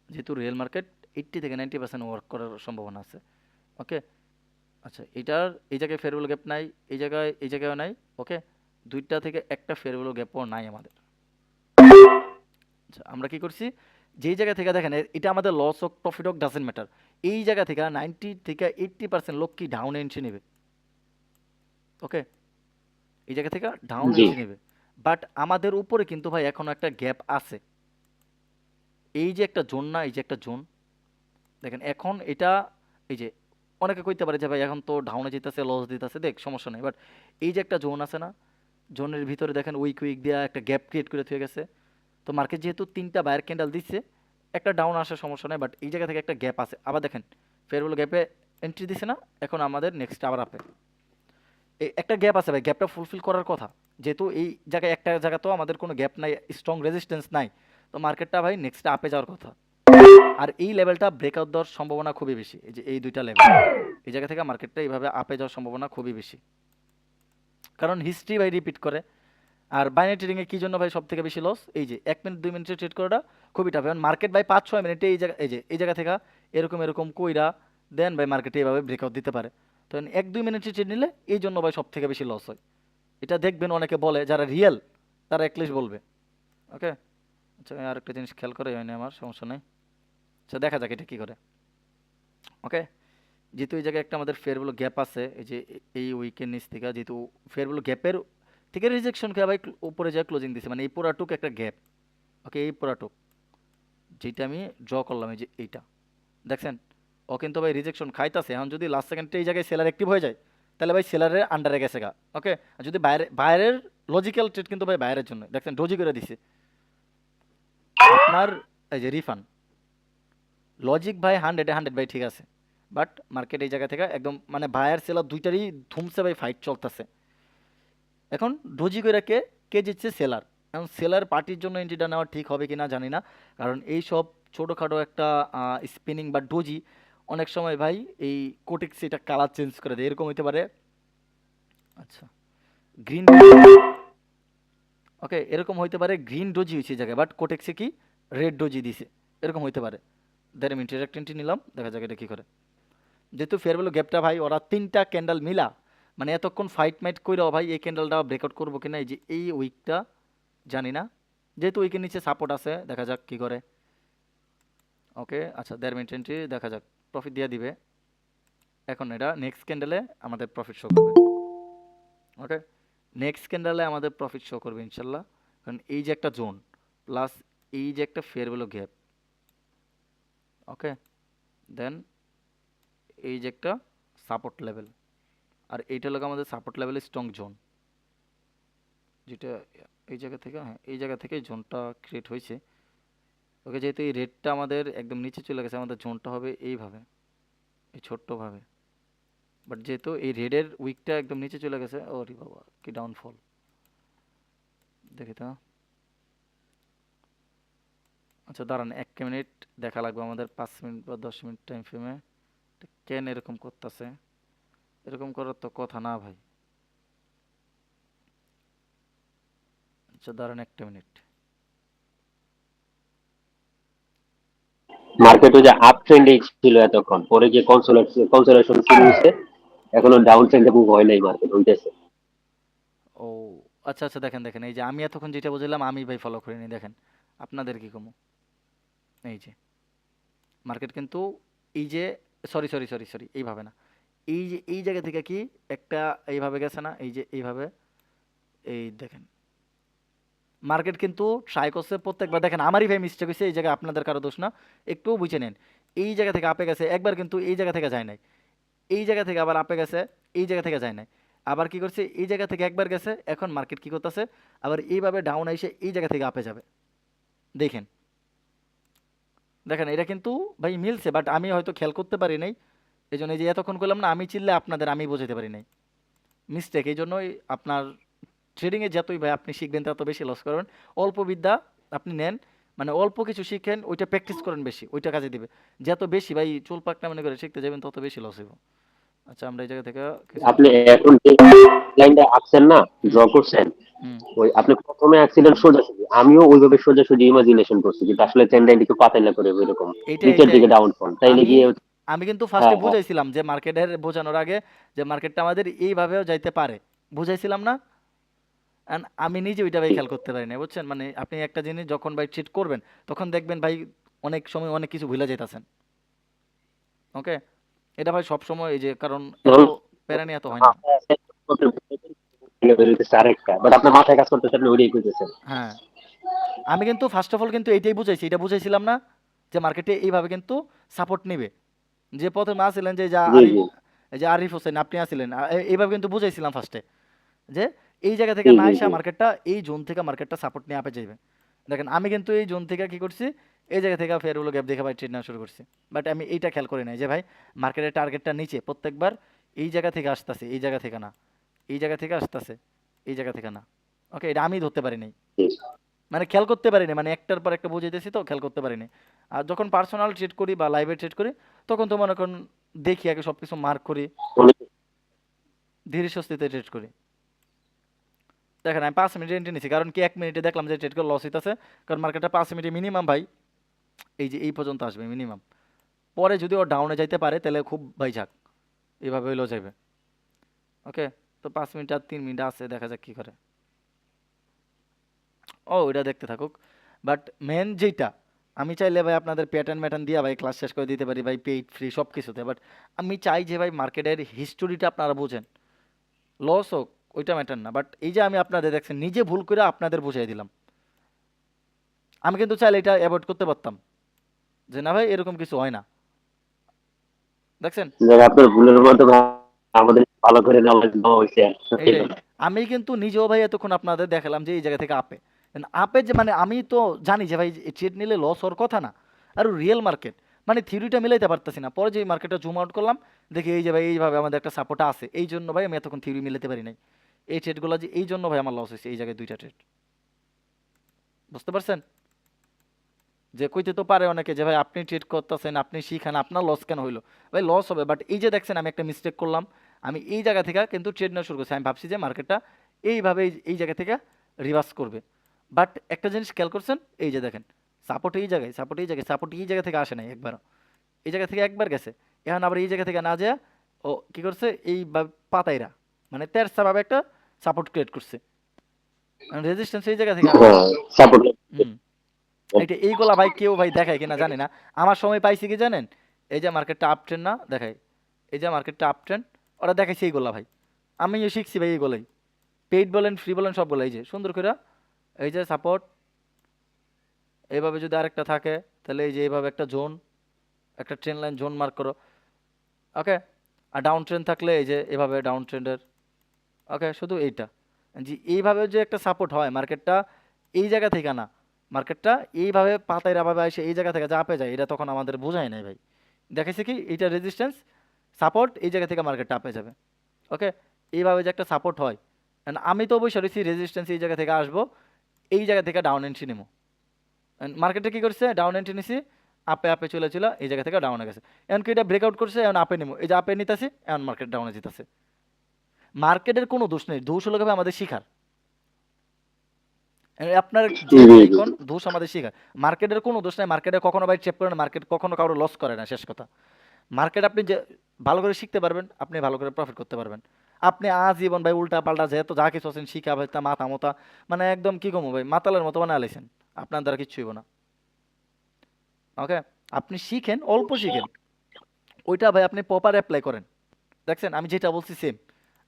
যেহেতু রিয়েল মার্কেট 80 থেকে 90% ওয়ার্ক করার সম্ভাবনা আছে। ওকে, আচ্ছা এটার এই জায়গায় ফেয়ার ভ্যালু গ্যাপ নাই, এই জায়গায়ও নাই। ওকে, 2টা থেকে 1টা ফেয়ার ভ্যালু গ্যাপও নাই আমাদের। আচ্ছা আমরা কি করছি, যেই জায়গা থেকে দেখেন এটা আমাদের লস হোক প্রফিট হোক ডাজেন্ট ম্যাটার, এই জায়গা থেকে 90 থেকে 80% লোক কি ডাউন এন্ট্রি নেবে। ওকে, এই জায়গা থেকে ডাউন জি। এন্ট্রি নেবে। বাট আমাদের উপরে কিন্তু ভাই এখনো একটা গ্যাপ আছে। এই যে একটা জোন না, এই যে একটা জোন দেখেন এখন এটা, এই যে অনেকে কইতে পারে যে ভাই এখন তো ডাউনে যেতেছে লস দিতেছে, দেখ সমস্যা নেই, বাট এই যে একটা জোন আছে না, জোনের ভিতরে দেখেন উইক উইক দেওয়া একটা গ্যাপ ক্রিয়েট করে থুয়ে গেছে। তো মার্কেট যেহেতু 3টা বায়ার ক্যান্ডেল দিচ্ছে, একটা ডাউন আসার সমস্যা নেই, বাট এই জায়গা থেকে একটা গ্যাপ আছে। আবার দেখেন ফেয়ারবুল গ্যাপে এন্ট্রি দিছে না, এখন আমাদের নেক্সট আবার আপে এই একটা গ্যাপ আছে ভাই, গ্যাপটা ফুলফিল করার কথা। যেহেতু এই জায়গায় একটা জায়গা তো আমাদের কোনো গ্যাপ নাই, স্ট্রং রেজিস্ট্যান্স নাই, তো মার্কেটটা ভাই নেক্সট আপে যাওয়ার কথা। আর এই লেভেলটা ব্রেকআউট দেওয়ার সম্ভাবনা খুবই বেশি, এই যে এই 2টা লেভেল, এই জায়গা থেকে মার্কেটটা এইভাবে আপে যাওয়ার সম্ভাবনা খুবই বেশি, কারণ হিস্ট্রি ভাই রিপিট করে। আর বাইনারি ট্রেডিংয়ে কী জন্য ভাই সব থেকে বেশি লস, এই যে 1 মিনিট 2 মিনিটে ট্রেড করাটা খুবই টাফ। এখন মার্কেট ভাই 5-6 মিনিটে এই জায়গা থেকে এরকম এরকম কইরা দেন ভাই মার্কেটে এইভাবে ব্রেকআউট দিতে পারে। তো 1-2 মিনিটে ট্রেড নিলে এই জন্য ভাই সব থেকে বেশি লস হয়। এটা দেখবেন অনেকে বলে, যারা রিয়েল তারা অ্যাটলিস্ট বলবে। ওকে, আচ্ছা আর একটা জিনিস খেয়াল করে হয়নি আমার, সমস্যা নেই। আচ্ছা দেখা যাক এটা কী করে। ওকে, যেহেতু এই জায়গায় একটা আমাদের ফেয়ার ভ্যালু গ্যাপ আছে, এই যে এই উইকের নিচ থেকে, যেহেতু ফেয়ার ভ্যালু গ্যাপের থেকে রিজেকশন খেয়ে ভাই উপরে যায় ক্লোজিং দিছে, মানে এই পুরাটুক একটা গ্যাপ। ওকে, এই পুরাটুক যেটা আমি ড্র করলাম, এই যে এইটা দেখছেন, ও কিন্তু ভাই রিজেকশন খাইতাছে। এখন যদি লাস্ট সেকেন্ডে এই জায়গায় সেলার অ্যাক্টিভ হয়ে যায়, তাহলে ভাই সেলারের আন্ডারে গেছে গা। ওকে, আর যদি বাইরের লজিক্যাল ট্রেড কিন্তু ভাই বাইরের জন্য দেখছেন ডোজি করে দিছে আপনার, এই যে রিফান্ড লজিক ভাই 100-100 ভাই ঠিক আছে, বাট মার্কেট এই জায়গা থেকে একদম মানে বায়ার সেলার দুইটারই ধুমসে ভাই ফাইট চলতেছে। এখন ডোজি করে কে কে জিতছে, সেলার। এখন সেলার পার্টির জন্য এন্ট্রিটা নেওয়া ঠিক হবে কি না জানি না, কারণ এই সব ছোটোখাটো একটা স্পিনিং বা ডোজি অনেক সময় ভাই এই কোটেক্স এটা কালার চেঞ্জ করে দেয়, এরকম হইতে পারে। আচ্ছা গ্রিন, ওকে এরকম হইতে পারে গ্রিন ডোজি হয়েছে এই জায়গায়, বাট কোটেক্সে কি রেড ডোজি দিছে, এরকম হইতে পারে। 1.5 মিনিট একটা এন্ট্রি নিলাম, দেখা যাক এটা কী করে। যেহেতু ফেয়ার ভ্যালু গ্যাপটা ভাই ওরা 3টা ক্যান্ডেল মিলা, মানে এতক্ষণ ফাইট মাইট কইরাও ভাই এই ক্যান্ডেলটা ব্রেকআউট করবো কিনা, এই যে এই উইকটা জানি না। যেহেতু উইকের নিচে সাপোর্ট আছে, দেখা যাক কি করে। ওকে, আচ্ছা 1.5 মিনিট এন্ট্রি, দেখা যাক প্রফিট দিয়ে দিবে। এখন এটা নেক্সট ক্যান্ডেলে আমাদের প্রফিট শো করবে। ওকে, নেক্সট ক্যান্ডেলে আমাদের প্রফিট শো করবে ইনশাল্লাহ। কারণ এই যে একটা জোন প্লাস এই যে একটা ফেয়ার ভ্যালু গ্যাপ, ওকে, দেন এই যে একটা সাপোর্ট লেভেল, আর এইটা হলো আমাদের সাপোর্ট লেভেল স্ট্রং জোন, যেটা এই জায়গা থেকে, হ্যাঁ এই জায়গা থেকে জোনটা ক্রিয়েট হয়েছে। ওকে, যেহেতু এই রেডটা আমাদের একদম নিচে চলে গেছে, আমাদের জোনটা হবে এইভাবে, এই ছোট্টভাবে। বাট যেহেতু এই রেডের উইকটা একদম নিচে চলে গেছে, ওরে বাবা কি ডাউনফল, দেখি তো। আচ্ছা দাঁড়ান 1 মিনিট দেখা লাগবে আমাদের, 5 মিনিট বা 10 মিনিট টাইম ফ্রেমে। কেন এরকম করতেছে? এরকম করার তো কথা না ভাই। আচ্ছা দাঁড়ান 1 মিনিট। মার্কেট ওই যে আপ ট্রেন্ডে ছিল এতক্ষণ, পরে যে কনসোলেশন শুরু হয়েছে, এখনো ডাউন ট্রেন্ডে মুভ হয় নাই, মার্কেট হইতেছে। ও আচ্ছা আচ্ছা, দেখেন দেখেন, এই যে আমি এতক্ষণ যেটা বুঝলাম আমি ভাই ফলো করিনি, দেখেন আপনাদের কি কমু। এই যে মার্কেট কিন্তু এই যে, সরি সরি সরি সরি, এইভাবে না, এই যে এই জায়গা থেকে কি একটা এইভাবে গেছে না, এই যে এইভাবে, এই দেখেন মার্কেট কিন্তু ট্রাই করছে প্রত্যেকবার, দেখেন আমারই ভাই মিস্টেক হয়েছে এই জায়গায়, আপনাদের কারো দোষ না, একটু বুঝে নেন। এই জায়গা থেকে আপে গেছে একবার, কিন্তু এই জায়গা থেকে যায় নাই, এই জায়গা থেকে আবার আপে গেছে, এই জায়গা থেকে যায় নাই, আবার কি করছে এই জায়গা থেকে একবার গেছে, এখন মার্কেট কি করতেছে আবার এইভাবে ডাউন এসে এই জায়গা থেকে আপে যাবে। দেখেন দেখেন এটা কিন্তু ভাই মিলছে, বাট আমি হয়তো খেয়াল করতে পারি নাই, এই জন্য এই যে এতক্ষণ করলাম না আমি চিল্লে আপনাদের আমি বোঝাতে পারি নাই, মিস্টেক। এই জন্যই আপনার ট্রেডিংয়ে যতই ভাই আপনি শিখবেন তত বেশি লস করবেন। অল্প বিদ্যা আপনি নেন, মানে অল্প কিছু শিখেন, ওইটা প্র্যাকটিস করেন বেশি, ওইটা কাজে দিবে। যত বেশি ভাই চুল পাকনা মনে করে শিখতে যাবেন তত বেশি লস হইব। আচ্ছা আমরা এই জায়গা থেকে কিছু আপনি এখন যে লাইনটা আঁকছেন না, হুম ড্র করছেন, হুম ওই আপনি প্রথমে আঁকছিলেন সোজাসুজি, আমিও ওইভাবে সোজাসুজি ইমাজিনেশন করছি, কিন্তু আসলে ট্রেন্ড লাইন একটু পাতাইলা করে এরকম এইটাই নিচের এইটাই দিকে ডাউনফল তাইলে আমি গিয়ে। আমি কিন্তু ফার্স্টে হ্যাঁ, হ্যাঁ, বুঝাইছিলাম যে মার্কেটের বোঝানোর আগে যে মার্কেটটা আমাদের এইভাবেও যাইতে পারে, বুঝাইছিলাম না। And আমি নিজে ওইটা ভাই ঠিক। খেয়াল করতে পারি না, বুঝছেন? মানে আপনি একটা জিনিস যখন ভাই ট্রিট করবেন তখন দেখবেন ভাই অনেক সময় অনেক কিছু ভুলে যাইতাছেন। ওকে, এটা ভাই সব সময় এই যে, কারণ এত প্যারা নিয়ে এত হয় না। আরেকটা বাট আপনার মাথায় কাজ করতেছে, আপনি ওইটাই করতেছেন। হ্যাঁ, আমি কিন্তু ফার্স্ট অফ অল কিন্তু এইটাই বুঝাইছি, এটা বুঝাইছিলাম না যে মার্কেটে এইভাবে কিন্তু সাপোর্ট নিবে। যে প্রথমে আসছিলেন যে যা জি, আরিফ, জি, এই যে আরিফ হোসেন আপনি আসছিলেন, এইভাবে কিন্তু বুঝাইছিলাম ফার্স্টে যে এই জায়গা থেকে জি, না জি, আসা জি। মার্কেটটা এই জোন থেকে মার্কেটটা সাপোর্ট নিয়ে আপে যাইবে। দেখেন আমি কিন্তু এই জোন থেকে কি করছি, এই জায়গা থেকে ফের হলো গ্যাপ দেখে ভাই ট্রেড নেওয়া শুরু করছি। বাট আমি এইটা খেয়াল করি নাই যে ভাই মার্কেটের টার্গেটটা নিচে প্রত্যেকবার এই জায়গা থেকে আসতেছে, এই জায়গা থেকে না, এই জায়গা থেকে আসতেছে, এই জায়গা থেকে না। ওকে, এটা আমি ধরতে পারি নাই, জি। মানে খেয়াল করতে পারি না, মানে একটার পর একটা বুঝাইতেছি তো খেয়াল করতে পারি না। আর যখন পার্সোনাল ট্রেড করি বা লাইভে ট্রেড করি তখন তো মনে করেন দেখি আগে সব কিছু মার্ক করি, ধীরে সুস্থিতে ট্রেড করি। দেখেন আমি 5 মিনিটে এন্ট্রি নিছি, কারণ কি 1 মিনিটে দেখলাম যে ট্রেড করে লস হইতেছে, কারণ মার্কেটটা 5 মিনিটে মিনিমাম ভাই এই যে এই পর্যন্ত আসবে মিনিমাম। পরে যদি ও ডাউনে যাইতে পারে তাহলে খুব ভাই যাক, এইভাবে হইলেও যাইবে। ওকে, তো 5 মিনিট আর 3 মিনিট আছে, দেখা যাক কি করে। ও ওইটা দেখতে থাকুক, বাট মেন যেটা, আমি চাইলে ভাই আপনাদের প্যাটার্ন ম্যাটার্ন দিয়ে ভাই ক্লাস শেষ করে দিতে পারি ভাই, পেইড ফ্রি সব কিছুতে। বাট আমি চাই যে ভাই মার্কেটের হিস্টোরিটা আপনারা বুঝেন, লস হোক ওইটা ম্যাটার না, বাট এই যে আমি আপনাদের দেখছেন নিজে ভুল করে আপনাদের বুঝাই দিলাম, আমি কিন্তু চাইলে এটা অ্যাভয়েড করতে পারতাম যে না ভাই এরকম কিছু হয় না, দেখছেন? যাক, আপনার ভুলের মতো আমাদের ভালো করে নেওয়া হয়েছে। এইটাই, আমি কিন্তু নিজেও ভাই এতক্ষণ আপনাদের দেখালাম যে এই জায়গা থেকে আপে, আপে যে মানে আমি তো জানি যে ভাই ট্রেড নিলে লস হওয়ার কথা না, আর রিয়েল মার্কেট মানে থিওরিটা মিলাইতে পারতেছি না। পরে যে মার্কেটটা জুম আউট করলাম দেখি এই যে ভাই এইভাবে আমাদের একটা সাপোর্ট আছে, এই জন্য ভাই আমি এতক্ষণ থিওরি মিলাতে পারি নাই। এই ট্রেডগুলো যে এই জন্য ভাই আমার লস হয়েছে এই জায়গায় 2টা ট্রেড, বুঝতে পারছেন? যে কইতে তো পারে অনেকে যে ভাই আপনি ট্রেড করতেছেন আপনি শিখান আপনার লস কেন হইলো, ভাই লস হবে, বাট এই যে দেখছেন আমি একটা মিস্টেক করলাম, আমি এই জায়গা থেকে কিন্তু ট্রেড নেওয়া শুরু করছি, আমি ভাবছি যে মার্কেটটা এইভাবে এই জায়গা থেকে রিভার্স করবে। বাট একটা জিনিস খেয়াল করছেন, এই যে দেখেন সাপোর্ট এই জায়গায়, সাপোর্ট এই জায়গায়, সাপোর্ট এই জায়গা থেকে আসে নাই একবার, এই জায়গা থেকে একবার গেছে, এখন আবার এই জায়গা থেকে না যায় ও কি করছে এই পাতাইরা, মানে তেরসা ভাবে একটা সাপোর্ট ক্রিয়েট করছে, রেজিস্ট্যান্স এই জায়গা থেকে আসে নাই। সাপোর্ট হুম এইগুলা ভাই কেউ ভাই দেখায় কিনা জানি না। আমার সময় পাইছি কি জানেন, এই যে মার্কেটটা আপ ট্রেন্ড না দেখায়, এই যে মার্কেটটা আপ ট্রেন্ড, ওরা দেখাইছে এইগুলা ভাই। আমিও শিখছি ভাই এইগুলাই, পেইড বলেন ফ্রি বলেন সবগুলো। এই যে সুন্দর করে এই যে সাপোর্ট, এইভাবে যদি আরেকটা থাকে তাহলে এই যে এইভাবে একটা জোন, একটা ট্রেন লাইন জোন মার্ক করো। ওকে, আর ডাউন ট্রেন্ড থাকলে এই যে এভাবে ডাউন ট্রেন্ডের। ওকে, শুধু এইটা জি, এইভাবে যে একটা সাপোর্ট হয় মার্কেটটা এই জায়গা থেকে না, মার্কেটটা এইভাবে পাতায় ভাবে এসে এই জায়গা থেকে চাপে যায়, এটা তখন আমাদের বোঝায় নাই ভাই। দেখেছি কি এটা রেজিস্ট্যান্স সাপোর্ট এই জায়গা থেকে মার্কেট চাপে যাবে। ওকে, এইভাবে যে একটা সাপোর্ট হয়, and আমি তো অবশ্যই রয়েছি রেজিস্ট্যান্স এই জায়গা থেকে আসবো, এই জায়গা থেকে ডাউন এন্ট্রি নেবো। মার্কেটে কি করছে, ডাউন এন্ট্রি নিছি, আপে আপে চলে ছিল, এই জায়গা থেকে ডাউনে গেছে। এখন কি এটা ব্রেকআউট করছে, এখন আপে নেবো, এই যে আপে নিতেছি, এখন মার্কেট ডাউনে যেতেছে। মার্কেটের কোনো দোষ নেই, দোষ হলো ভাই আমাদের শিখার। আপনার জি যে জি যাই জি কোন দোষ আমাদের শিখার। মার্কেটের কোনো দোষ নাই, মার্কেটে কখনো ভাই ট্রেপ করে না, মার্কেট কখনো কারো লস করে না, শেষ কথা। মার্কেট আপনি যে ভালো করে শিখতে পারবেন, আপনি ভালো করে প্রফিট করতে পারবেন। আপনি আজীবন ভাই উল্টা পাল্টা যেহেতু যা কিছু আছেন শিখা ভাই তা মাথা মতা, মানে একদম কি কমো ভাই মাতালের মতো বানায় আলাইছেন, আপনার দ্বারা কিচ্ছু হইব না। ওকে, আপনি শিখেন, অল্প শিখেন, ওইটা ভাই আপনি প্রপার অ্যাপ্লাই করেন। দেখছেন আমি যেটা বলছি সেম,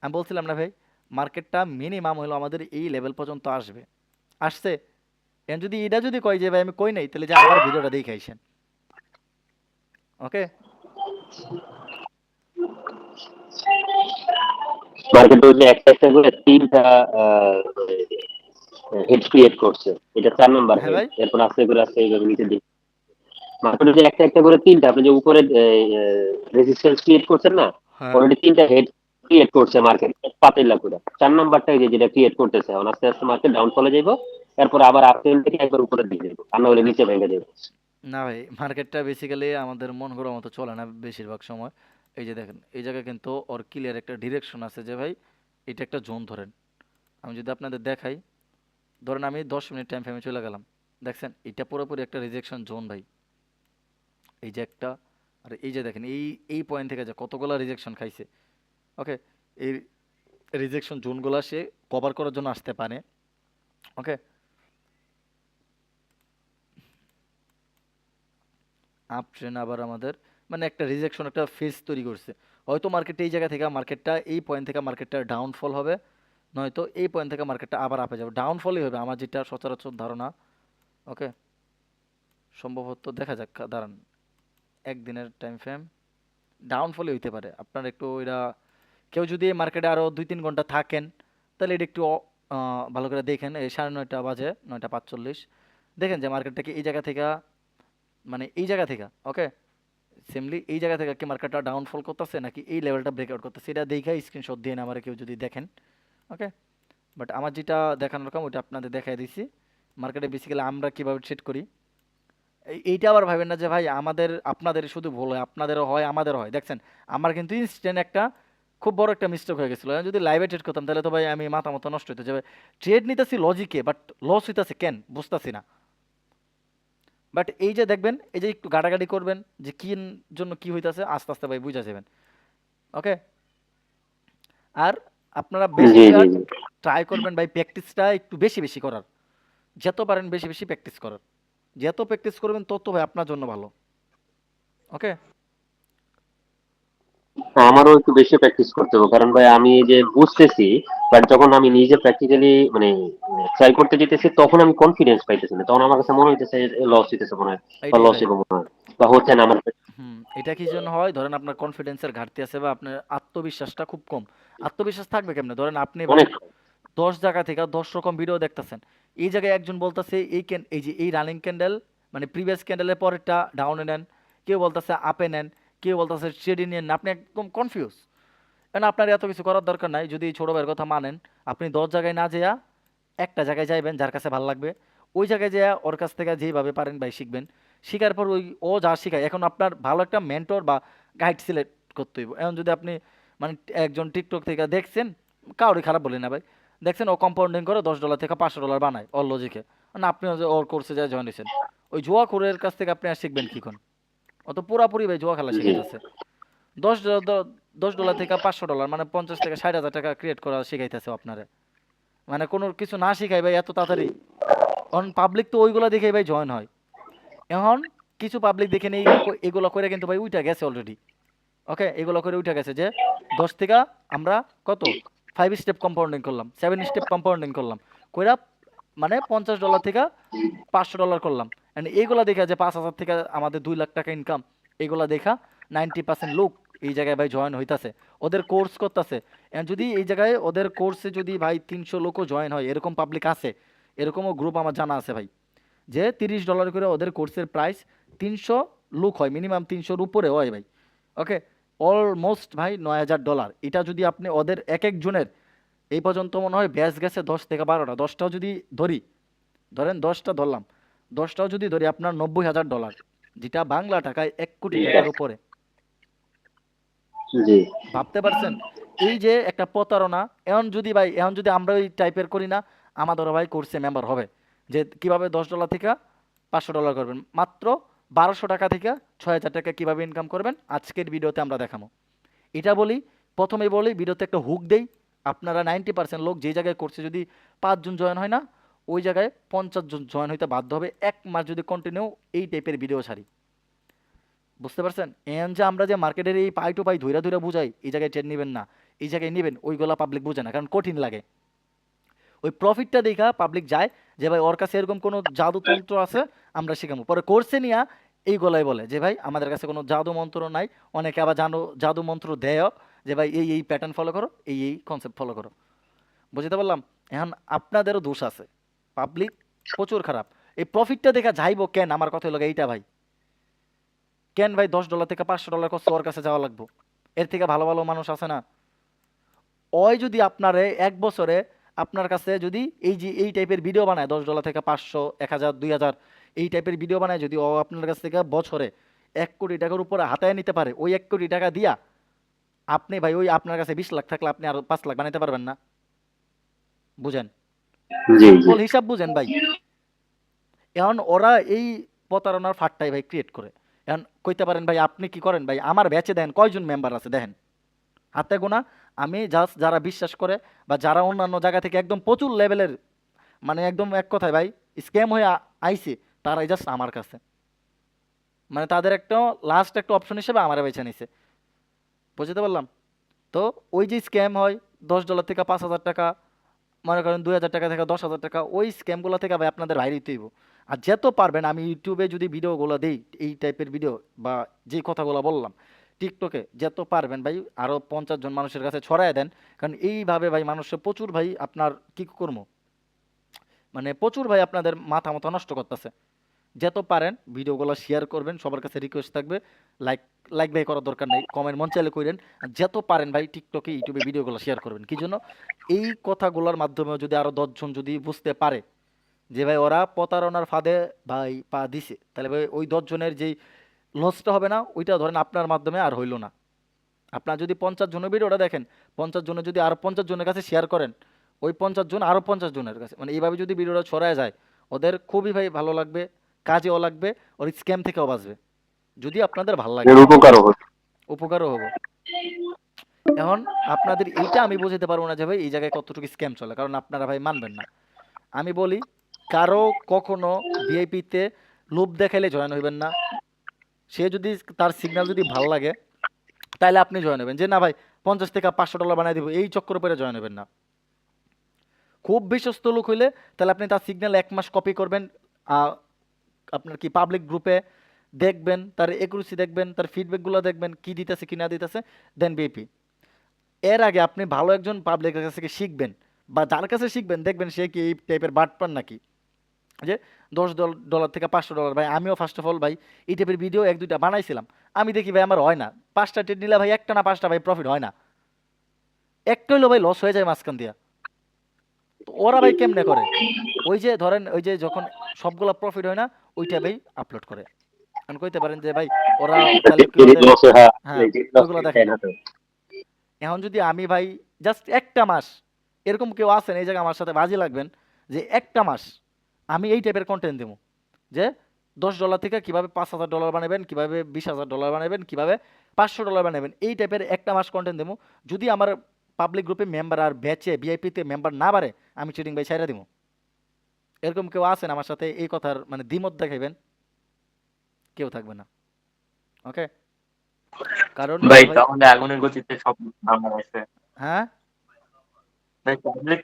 আমি বলছিলাম না ভাই, মার্কেটটা মিনিমাম হলো আমাদের এই লেভেল পর্যন্ত আসবে, আসছে। এখন যদি এটা যদি কয় যে ভাই আমি কই নাই, তাহলে যে আবার ভিডিওটা দেখে আইসেন। ওকে, মার্কেটে ওই যে একটা একটা করে তিনটা হেড ক্রিয়েট করছে, এটা 4 নাম্বার হ্যাঁ হেড, ভাই, এরপর আস্তে করে নিচে দিকে মার্কেটে যে একটা একটা করে তিনটা, আপনি যে উপরে রেজিস্ট্যান্স ক্রিয়েট করছেন না, হ্যাঁ, অলরেডি তিনটা হেড ক্রিয়েট করছে মার্কেট পাতিল্লা করে। 4 নাম্বারটা এই যে যেটা ক্রিয়েট করতেছে, এখন আস্তে আস্তে মার্কেট ডাউন ফলে যাইব, এরপর আবার আপট্রেন্ড থেকে একবার উপরে দিয়ে যাবো, আর না হলে নিচে ভেঙে যাবে। না ভাই মার্কেটটা বেসিক্যালি আমাদের মন করার মতো চলে না বেশিরভাগ সময়। এই যে দেখেন এই জায়গায় কিন্তু ওর ক্লিয়ার একটা ডিরেকশন আছে যে ভাই এটা একটা জোন ধরেন। আমি যদি আপনাদের দেখাই, ধরেন আমি 10 মিনিট টাইম ফ্রেমে চলে গেলাম, দেখছেন এটা পুরোপুরি একটা রিজেকশন জোন ভাই। এই যে একটা, আর এই যে দেখেন এই এই পয়েন্ট থেকে যে কতগুলা রিজেকশন খাইছে। ওকে, এই রিজেকশন জোনগুলা সে কভার করার জন্য আসতে পারে। ওকে, আপ ট্রেন আবার আমাদের মানে একটা রিজেকশন একটা ফেজ তৈরি করছে। হয়তো মার্কেটটা এই জায়গা থেকে মার্কেটটা এই পয়েন্ট থেকে মার্কেটটা ডাউনফল হবে, নয়তো এই পয়েন্ট থেকে মার্কেটটা আবার আপে যাবে, ডাউনফলই হবে আমার যেটা সচরাচর ধারণা। ওকে, সম্ভবত দেখা যাক, দাঁড়ান একদিনের টাইম ফ্রেম, ডাউনফলই হইতে পারে। আপনার একটু এটা, কেউ যদি এই মার্কেটে আরও 2-3 ঘন্টা থাকেন, তাহলে এটা একটু ভালো করে দেখেন। এই 9:30 বাজে, 9:45, দেখেন যে মার্কেটটাকে এই জায়গা থেকে, মানে এই জায়গা থেকে, ওকে, সেমলি এই জায়গা থেকে কি মার্কেটটা ডাউনফল করতেছে নাকি এই লেভেলটা ব্রেকআউট করতেছে, এটা দেখে স্ক্রিনশট দিয়ে আমার কেউ যদি দেখেন। ওকে, বাট আমার যেটা দেখানোর কাম ওইটা আপনাদের দেখাই দিছি। মার্কেটে বেসিক্যালি আমরা কিভাবে ট্রেড করি, এইটা আবার ভাবেন না যে ভাই আমাদের আপনাদের শুধু ভুল হয়, আপনাদেরও হয় আমাদেরও হয়। দেখছেন আমার কিন্তু ইনস্ট্যান্ট একটা খুব বড় একটা মিস্টেক হয়ে গেছিলো, আমি যদি লাইভে ট্রেড করতাম তাহলে তো ভাই আমি মাথা মতো নষ্ট হইতো যে ট্রেড নিতেছি লজিকে, বাট লস হইতেছে কেন বুঝতেছি না। বাট এই যে দেখবেন এই যে একটু গাড়াগাড়ি করবেন যে কি জন্য কি হইতাছে, আস্তে আস্তে ভাই বুঝা যাবেন। ওকে, আর আপনারা জি জি বেশিরভাগ জি ট্রাই করবেন ভাই প্র্যাকটিসটা একটু বেশি বেশি করার, যত পারেন বেশি বেশি প্র্যাকটিস করার, যত প্র্যাকটিস করবেন তত ভাই আপনার জন্য ভালো। ওকে, আমারও একটু বেশি প্র্যাকটিস করতে হবে, কারণ ভাই আমি এই যে বুঝতেছি, বাট যখন আমি নিজে প্র্যাকটিক্যালি মানে ট্রাই করতে যেতেছি, তখন আমি কনফিডেন্স পাইতেছি না, তখন আমার কাছে মনে হইতেছে লস হইতেছে মনে হয়, বা এইটাই লস ভাই। হইব মনে হয়, বা হচ্ছে না আমার। এটা কি জন্য হয়, ধরেন আপনার কনফিডেন্সের ঘাটতি আছে বা আপনার আত্মবিশ্বাসটা খুব কম। আত্মবিশ্বাস থাকবে কেমনে, ধরেন আপনি ভাই অনেক 10 জায়গা থেকে 10 রকম ভিডিও দেখতেছেন, এই জায়গায় একজন বলতেছে এই যে এই রানিং ক্যান্ডেল মানে প্রিভিয়াস ক্যান্ডেলের পরেরটা ডাউনে নেন, কেউ বলতেছে আপে নেন, কেউ বলতেছে ট্রেডে নিয়ে নেন, আপনি একদম কনফিউজ। কারণ আপনার এত কিছু করার দরকার নাই, যদি এই ছোট ভাইয়ের কথা মানেন, আপনি 10 জায়গায় না যেয়া একটা জায়গায় যাইবেন যার কাছে ভালো লাগবে, ওই জায়গায় যেয়ে ওর কাছ থেকে যেভাবে পারেন ভাই শিখবেন। শিখার পর ওই ও যা শিখায়, এখন আপনার ভালো একটা মেন্টর বা গাইড সিলেক্ট করতে হইব। এখন যদি আপনি মানে একজন টিকটক থেকে দেখছেন, কাউরই খারাপ বলি না ভাই, দেখছেন ও কম্পাউন্ডিং করে $10 থেকে $500 বানায় ওর লজিকে, মানে আপনিও যে ওর কোর্সে যা জয়েন হয়েছেন, ওই জুয়া খোরের কাছ থেকে আপনি আর শিখবেন কি কোন? ও তো পুরাপুরি ভাই জুয়া খেলা জি শিখাইতেছে। $10 থেকে $500 মানে 50 থেকে 60 হাজার টাকা ক্রিয়েট করা শিখাইতেছে আপনারে, মানে কোনো কিছু না শিখাই ভাই এত তাড়াতাড়ি অন পাবলিক তো ওইগুলা দেখে ভাই জয়েন হয়। এখন কিছু পাবলিক দেখে নেই এগুলো করে কিন্তু ভাই উইটা গেছে অলরেডি। ওকে, এগুলো করে উঠে গেছে যে 10 থেকে আমরা কত 5 স্টেপ কম্পাউন্ডিং করলাম, 7 স্টেপ কম্পাউন্ডিং করলাম, কইরা মানে $50 থেকে $500 করলাম। এন্ড এইগুলা দেখা যে 5,000 থেকে আমাদের 2 লাখ টাকা ইনকাম, এগুলা দেখা 90% লোক এই জায়গায় ভাই জয়েন হইতাছে, ওদের কোর্স করতেছে। এন্ড যদি এই জায়গায় ওদের কোর্সে যদি ভাই 300 লোকও জয়েন হয়, এরকম পাবলিক আছে, এরকমও গ্রুপ আমার জানা আছে ভাই, যে $30 করে ওদের কোর্সের প্রাইস, 300 লোক হয়, মিনিমাম 300-র উপরে হয় ভাই। ওকে, অলমোস্ট ভাই $9,000। এটা যদি আপনি ওদের এক একজনের এই পর্যন্ত মনে হয় ব্যাচ গেছে 10 থেকে 12টা, 10টাও যদি ধরি, ধরেন 10টা ধরলাম, 10টাও যদি ধরি আপনার $90,000, যেটা বাংলা টাকায় 1 কোটি টাকার উপরে। জি ভাবতে পারছেন এই যে একটা প্রতারণা। এখন যদি ভাই, এখন যদি আমরা ওই টাইপের করি না, আমাদেরও ভাই কোর্সে মেম্বার হবে, যে কিভাবে $10 থেকে $500 করবেন, মাত্র 1200 টাকা থেকে 6,000 টাকা কিভাবে ইনকাম করবেন আজকের ভিডিওতে আমরা দেখাবো। এটা বলি, প্রথমেই বলি, ভিডিওতে একটা হুক দেই। আপনারা 90% লোক যে জায়গায় করছে যদি 5 জন জয়েন হয় না, ওই জায়গায় 50 জন জয়েন হইতে বাধ্য হবে, 1 মাস যদি কন্টিনিউ এই টাইপের ভিডিও ছাড়ি। বুঝতে পারছেন? এখন যে আমরা যে মার্কেটের এই পাই টু পাই ধইরা ধইরা বুঝাই, এই জায়গায় ট্রেড নেবেন না, এই জায়গায় নেবেন, ওইগুলা পাবলিক বুঝে না, কারণ কঠিন লাগে। ওই প্রফিটটা দেখা পাবলিক যায় যে ভাই ওর কাছে এরকম কোনো জাদুতন্ত্র আছে, আমরা শিখাবো। পরে কোর্সে নিয়ে এই গলায় বলে যে ভাই আমাদের কাছে কোনো জাদু মন্ত্র নাই। অনেকে আবার জাদু মন্ত্র দেয় যে ভাই এই এই প্যাটার্ন ফলো করো, এই এই কনসেপ্ট ফলো করো। বুঝতে পারলাম? এখন আপনাদেরও দোষ আছে, পাবলিক প্রচুর খারাপ। এই প্রফিটটা দেখা যাইবো কেন, আমার কথা হলো এইটা ভাই, কেন ভাই $10 থেকে $500 কষ্ট ওর কাছে যাওয়া লাগবো? এর থেকে ভালো ভালো মানুষ আছে না? ওই যদি আপনারে 1 বছরে আপনার কাছে যদি এই যে এই টাইপের ভিডিও বানায়, $10 থেকে 500, 1,000, 2,000 এই টাইপের ভিডিও বানায়, যদি ও আপনার কাছ থেকে বছরে 1 কোটি টাকার উপরে হাতায় নিতে পারে, ওই 1 কোটি টাকা দিয়া আপনি ভাই, ওই আপনার কাছে 20 লাখ থাকলে আপনি আরো 5 লাখ বানাইতে পারবেন না? বুঝেন? জি জি সিম্পল হিসাব বুঝেন ভাই। এখন ওরা এই প্রতারণার ফাঁদটাই ভাই ক্রিয়েট করে। এখন কইতে পারেন ভাই আপনি কি করেন ভাই, আমার ব্যাচে দেন কয়জন মেম্বার আছে দেখেন, হাতে গোনা। আমি জাস্ট যারা বিশ্বাস করে বা যারা অন্যান্য জায়গা থেকে একদম প্রচুর লেভেলের, মানে একদম এক কথায় ভাই স্ক্যাম হয়ে আইছে, তারাই জাস্ট আমার কাছে, মানে তাদের একটা লাস্ট একটা অপশন হিসেবে আমার বেছে নিছে। বুঝতে পারলাম? তো ওই যে স্ক্যাম হয় $10 থেকে 5,000 টাকা, মনে করেন 2,000 টাকা থেকে 10,000 টাকা, ওই স্ক্যামগুলো থেকে ভাই আপনাদের বাইরে হইতে হইব। আর যত পারবেন, আমি ইউটিউবে যদি ভিডিওগুলো দেই এই টাইপের ভিডিও বা যে কথাগুলো বললাম, টিকটকে যত পারবেন ভাই আরও 50 জন মানুষের কাছে ছড়ায় দেন। কারণ এইভাবে ভাই মানুষের প্রচুর ভাই আপনার কি করবো, মানে প্রচুর ভাই আপনাদের মাথা মতো নষ্ট করতেছে। যত পারেন ভিডিওগুলো শেয়ার করবেন, সবার কাছে রিকোয়েস্ট থাকবে, লাইক লাইক ভাই করার দরকার নেই, কমেন্ট মন চাইলে করেন। আর যত পারেন ভাই টিকটকে ইউটিউবে ভিডিওগুলো শেয়ার করবেন, কি জন্য? এই কথাগুলোর মাধ্যমে যদি আরো 10 জন যদি বুঝতে পারে যে ভাই ওরা প্রতারণার ফাঁদে ভাই পা দিছে, তাহলে ভাই ওই 10 জনের যেই লসটা হবে না, ওইটা ধরেন আপনার মাধ্যমে আর হইলো না। আপনার যদি 50 জনের ভিডিওটা দেখেন, 50 জনের যদি আরো 50 জনের কাছে শেয়ার করেন, ওই 50 জন আরো 50 জনের কাছে, মানে এইভাবে যদি ভিডিওটা ছড়ায় যায়, ওদের খুবই ভাই ভালো লাগবে, কাজেও লাগবে, ওর স্ক্যাম থেকেও বাঁচবে, যদি আপনাদের ভালো লাগে, এর উপকারও হচ্ছে। উপকারও হবো। এখন আপনাদের এইটা আমি বুঝতে পারবো না যে ভাই এই জায়গায় কতটুকু স্ক্যাম চলে, কারণ আপনারা ভাই মানবেন না। আমি বলি, কারো কখনো ভিআইপিতে লোভ দেখাইলে জয়েন হইবেন না। সে যদি তার সিগন্যাল যদি ভালো লাগে, তাহলে আপনি জয়েন হবেন, যে না ভাই 50 থেকে $500 বানাই দিব, এই চক্কর করে জয়েন হবেন না। খুব বিশ্বস্ত লোক হইলে তাহলে আপনি তার সিগন্যাল 1 মাস কপি করবেন, আহ, আপনার কি পাবলিক গ্রুপে দেখবেন, তার একুরেসি দেখবেন, তার ফিডব্যাকগুলো দেখবেন, কি দিতেছে কি না দিতেছে, দেন বিপি। এর আগে আপনি ভালো একজন পাবলিকের কাছ থেকে শিখবেন, বা যার কাছে শিখবেন দেখবেন সে কি এই টাইপের বাটপার নাকি, যে $10 থেকে $500। ভাই আমিও ফার্স্ট অফ অল ভাই এই টাইপের ভিডিও 1-2টা বানাইছিলাম, আমি দেখি ভাই আমার হয় না, 5টা ট্রেড নিলে ভাই একটা না 5টা ভাই প্রফিট হয় না, একটা হইলো ভাই লস হয়ে যায় মাঝখান দিয়া। তো ওরা ভাই কেমনে করে? ওই যে ধরেন ওই যে যখন সবগুলা প্রফিট হয় না, ওইটা ভাই আপলোড করে। এখন কইতে পারেন যে ভাই ওরা তাহলে কি টিকিট ওদের, লসে, হ্যাঁ হ্যাঁ টিকিট লস ওইগুলো দেখে চাই না। না তো। এখন যদি আমি ভাই জাস্ট একটা মাস, এরকম কেউ আছেন এই জায়গায় আমার সাথে বাজি লাগবেন, যে একটা মাস আমি এই টাইপের কন্টেন্ট দেবো, যে $10 থেকে কিভাবে $5,000 বানাবেন, কিভাবে $20,000 বানাবেন, কিভাবে $500 বানাবেন, এই টাইপের একটা মাস কন্টেন্ট দেবো। যদি আমার পাবলিক গ্রুপে মেম্বার আর ব্যাচে ভিআইপিতে মেম্বার না বাড়ে, আমি চিটিং ভাই ছাইরা দিব। এরকম কেউ আছেন আমার সাথে এই কথার মানে দ্বিমত দেখাইবেন? কেউ থাকবে না। ওকে? কারণ ভাই ভাই তাহলে আগুনের গতিতে সব নাম্বার আসবে। হ্যাঁ, ভাই পাবলিক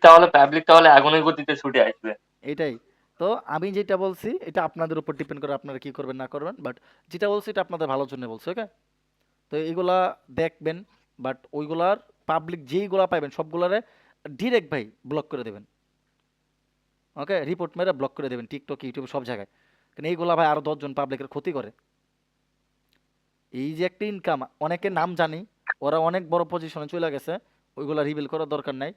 তাহলে আগুনের গতিতে ছুটে আসবে। এটাই। তো আমি যেটা বলছি এটা আপনাদের উপর ডিপেন্ড করে আপনারা কি করবেন না করবেন। বাট যেটা বলছি এটা আপনাদের ভালোর জন্য বলছি। ওকে? তো এইগুলা দেখবেন, বাট ওইগুলার পাবলিক যেইগুলা পাইবেন সবগুলারে ডিরেক্ট ভাই ব্লক করে দেবেন। ওকে? রিপোর্ট মেরে ব্লক করে দেবেন টিকটক, ইউটিউব সব জায়গায়। কারণ এইগুলা ভাই আরো 10 জন পাবলিকের ক্ষতি করে। এই যে একটা ইনকাম অনেকের নাম জানি, ওরা অনেক বড় পজিশনে চলে গেছে, ওইগুলা রিভিল করার দরকার নাই।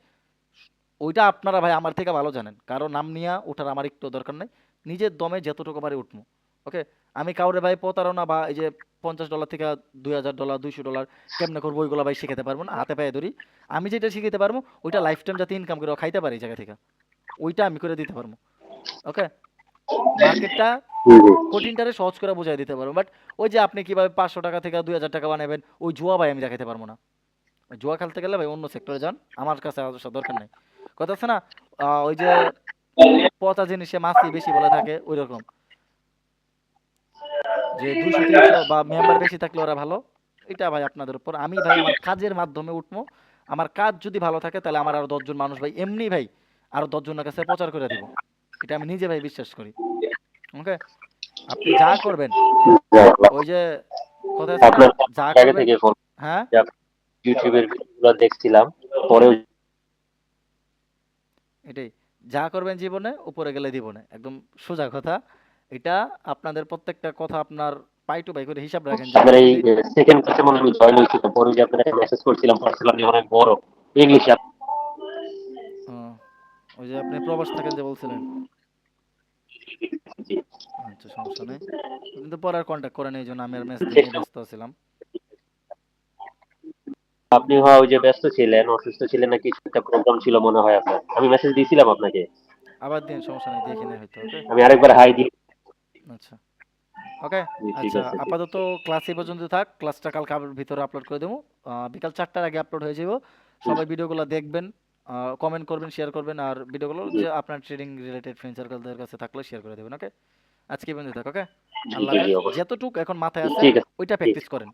ওইটা আপনারা ভাই আমার থেকে ভালো জানেন, কারো নাম নিয়ে ওঠার আমার একটু দরকার নাই। নিজের দমে যতটুকু পারি উঠবো। ওকে? আমি কাউরে ভাই প্রতারণা বা এই যে $50 থেকে $2000 $200 কেমনে করবো ওইগুলো ভাই শিখাতে পারবো না, হাতে পায়ে ধরি। আমি যেটা শিখাতে পারবো ওইটা লাইফ টাইম যাতে ইনকাম করে খাইতে পারি এই জায়গা থেকে, ওইটা আমি করে দিতে পারবো। ওকে? মার্কেটটা হুম, হুম। কঠিনটারে সহজ করে বুঝাই দিতে পারবো, বাট ওই যে আপনি কিভাবে $500 থেকে $2000 বানাবেন ওই জুয়া ভাই আমি দেখাতে পারবো না। ওই জুয়া খেলতে গেলে ভাই অন্য সেক্টরে যান, আমার কাছে আসা দরকার নাই। কথা আছে না, ওই যে পচা জিনিসে মাছি বেশি বলে থাকে ওই রকম, যে 200 300 বা মেম্বার বেশি থাকলে ওরা ভালো। এটা ভাই আপনাদের উপর। আমি ভাই আমার কাজের মাধ্যমে উঠবো। আমার কাজ যদি ভালো থাকে তাহলে আমার আরো 10 জন মানুষ ভাই এমনি ভাই আরো 10 জনের কাছে প্রচার করে দিব। এটা আমি নিজে ভাই বিশ্বাস করি। ওকে? আপনি যা করবেন ওই যে কথা আছে না, আপনার যা আগে করবেন। থেকে ফোন হ্যাঁ, ইউটিউবের ভিডিওগুলো দেখছিলাম, পরেও এটাই। যা করবেন জীবনে উপরে গেলে জীবনে একদম সোজা কথা। এটা আপনাদের প্রত্যেকটা কথা আপনার পাই টু পাই করে হিসাব রাখেন যে আপনার আমি এই যদি সেকেন্ড ক্লাসে মনে হয় আমি জয়েন হয়েছিল, পরে যে আপনার একটা মেসেজ করছিলাম পার্সোনালি অনেক বড় ইংলিশ। আহ, ওই যে আপনি প্রবাস থাকেন যে বলছিলেন। আচ্ছা, সমস্যা নেই। কিন্তু পরে আর কন্ট্যাক্ট করেন এই জন্য আমি আর মেসেজ দিইনি, ব্যস্ত ছিলাম। আপনি হয় ওই যে ব্যস্ত ছিলেন, অসুস্থ ছিলেন, না কিছু একটা প্রোগ্রাম ছিল মনে হয় আপনার। আমি মেসেজ দিয়েছিলাম আপনাকে, আবার দিন, সমস্যা নেই, দেখি নাই হয়তো। ওকে? আমি আরেকবার হাই দিই। আচ্ছা, ওকে। জি, ঠিক আচ্ছা, আছে, ঠিক আপাতত ক্লাস এই পর্যন্ত থাক। ক্লাসটা কালকে আবার ভিতরে আপলোড করে দেবো। বিকাল 4টার আগে আপলোড হয়ে যাব। সবাই ভিডিওগুলো দেখবেন, কমেন্ট করবেন, শেয়ার করবেন, আর ভিডিওগুলো জি, যে আপনার ট্রেডিং রিলেটেড ফ্রেন্ড সার্কেলদের কাছে থাকলে শেয়ার করে দেবেন। ওকে? আজকে এই পর্যন্ত থাক। ওকে? জি, আল্লাহ জি, জি, হাফেজ। অবশ্যই। যতটুক এখন মাথায় আছে ঠিক আছে, ওইটা ঠিক প্র্যাকটিস করেন।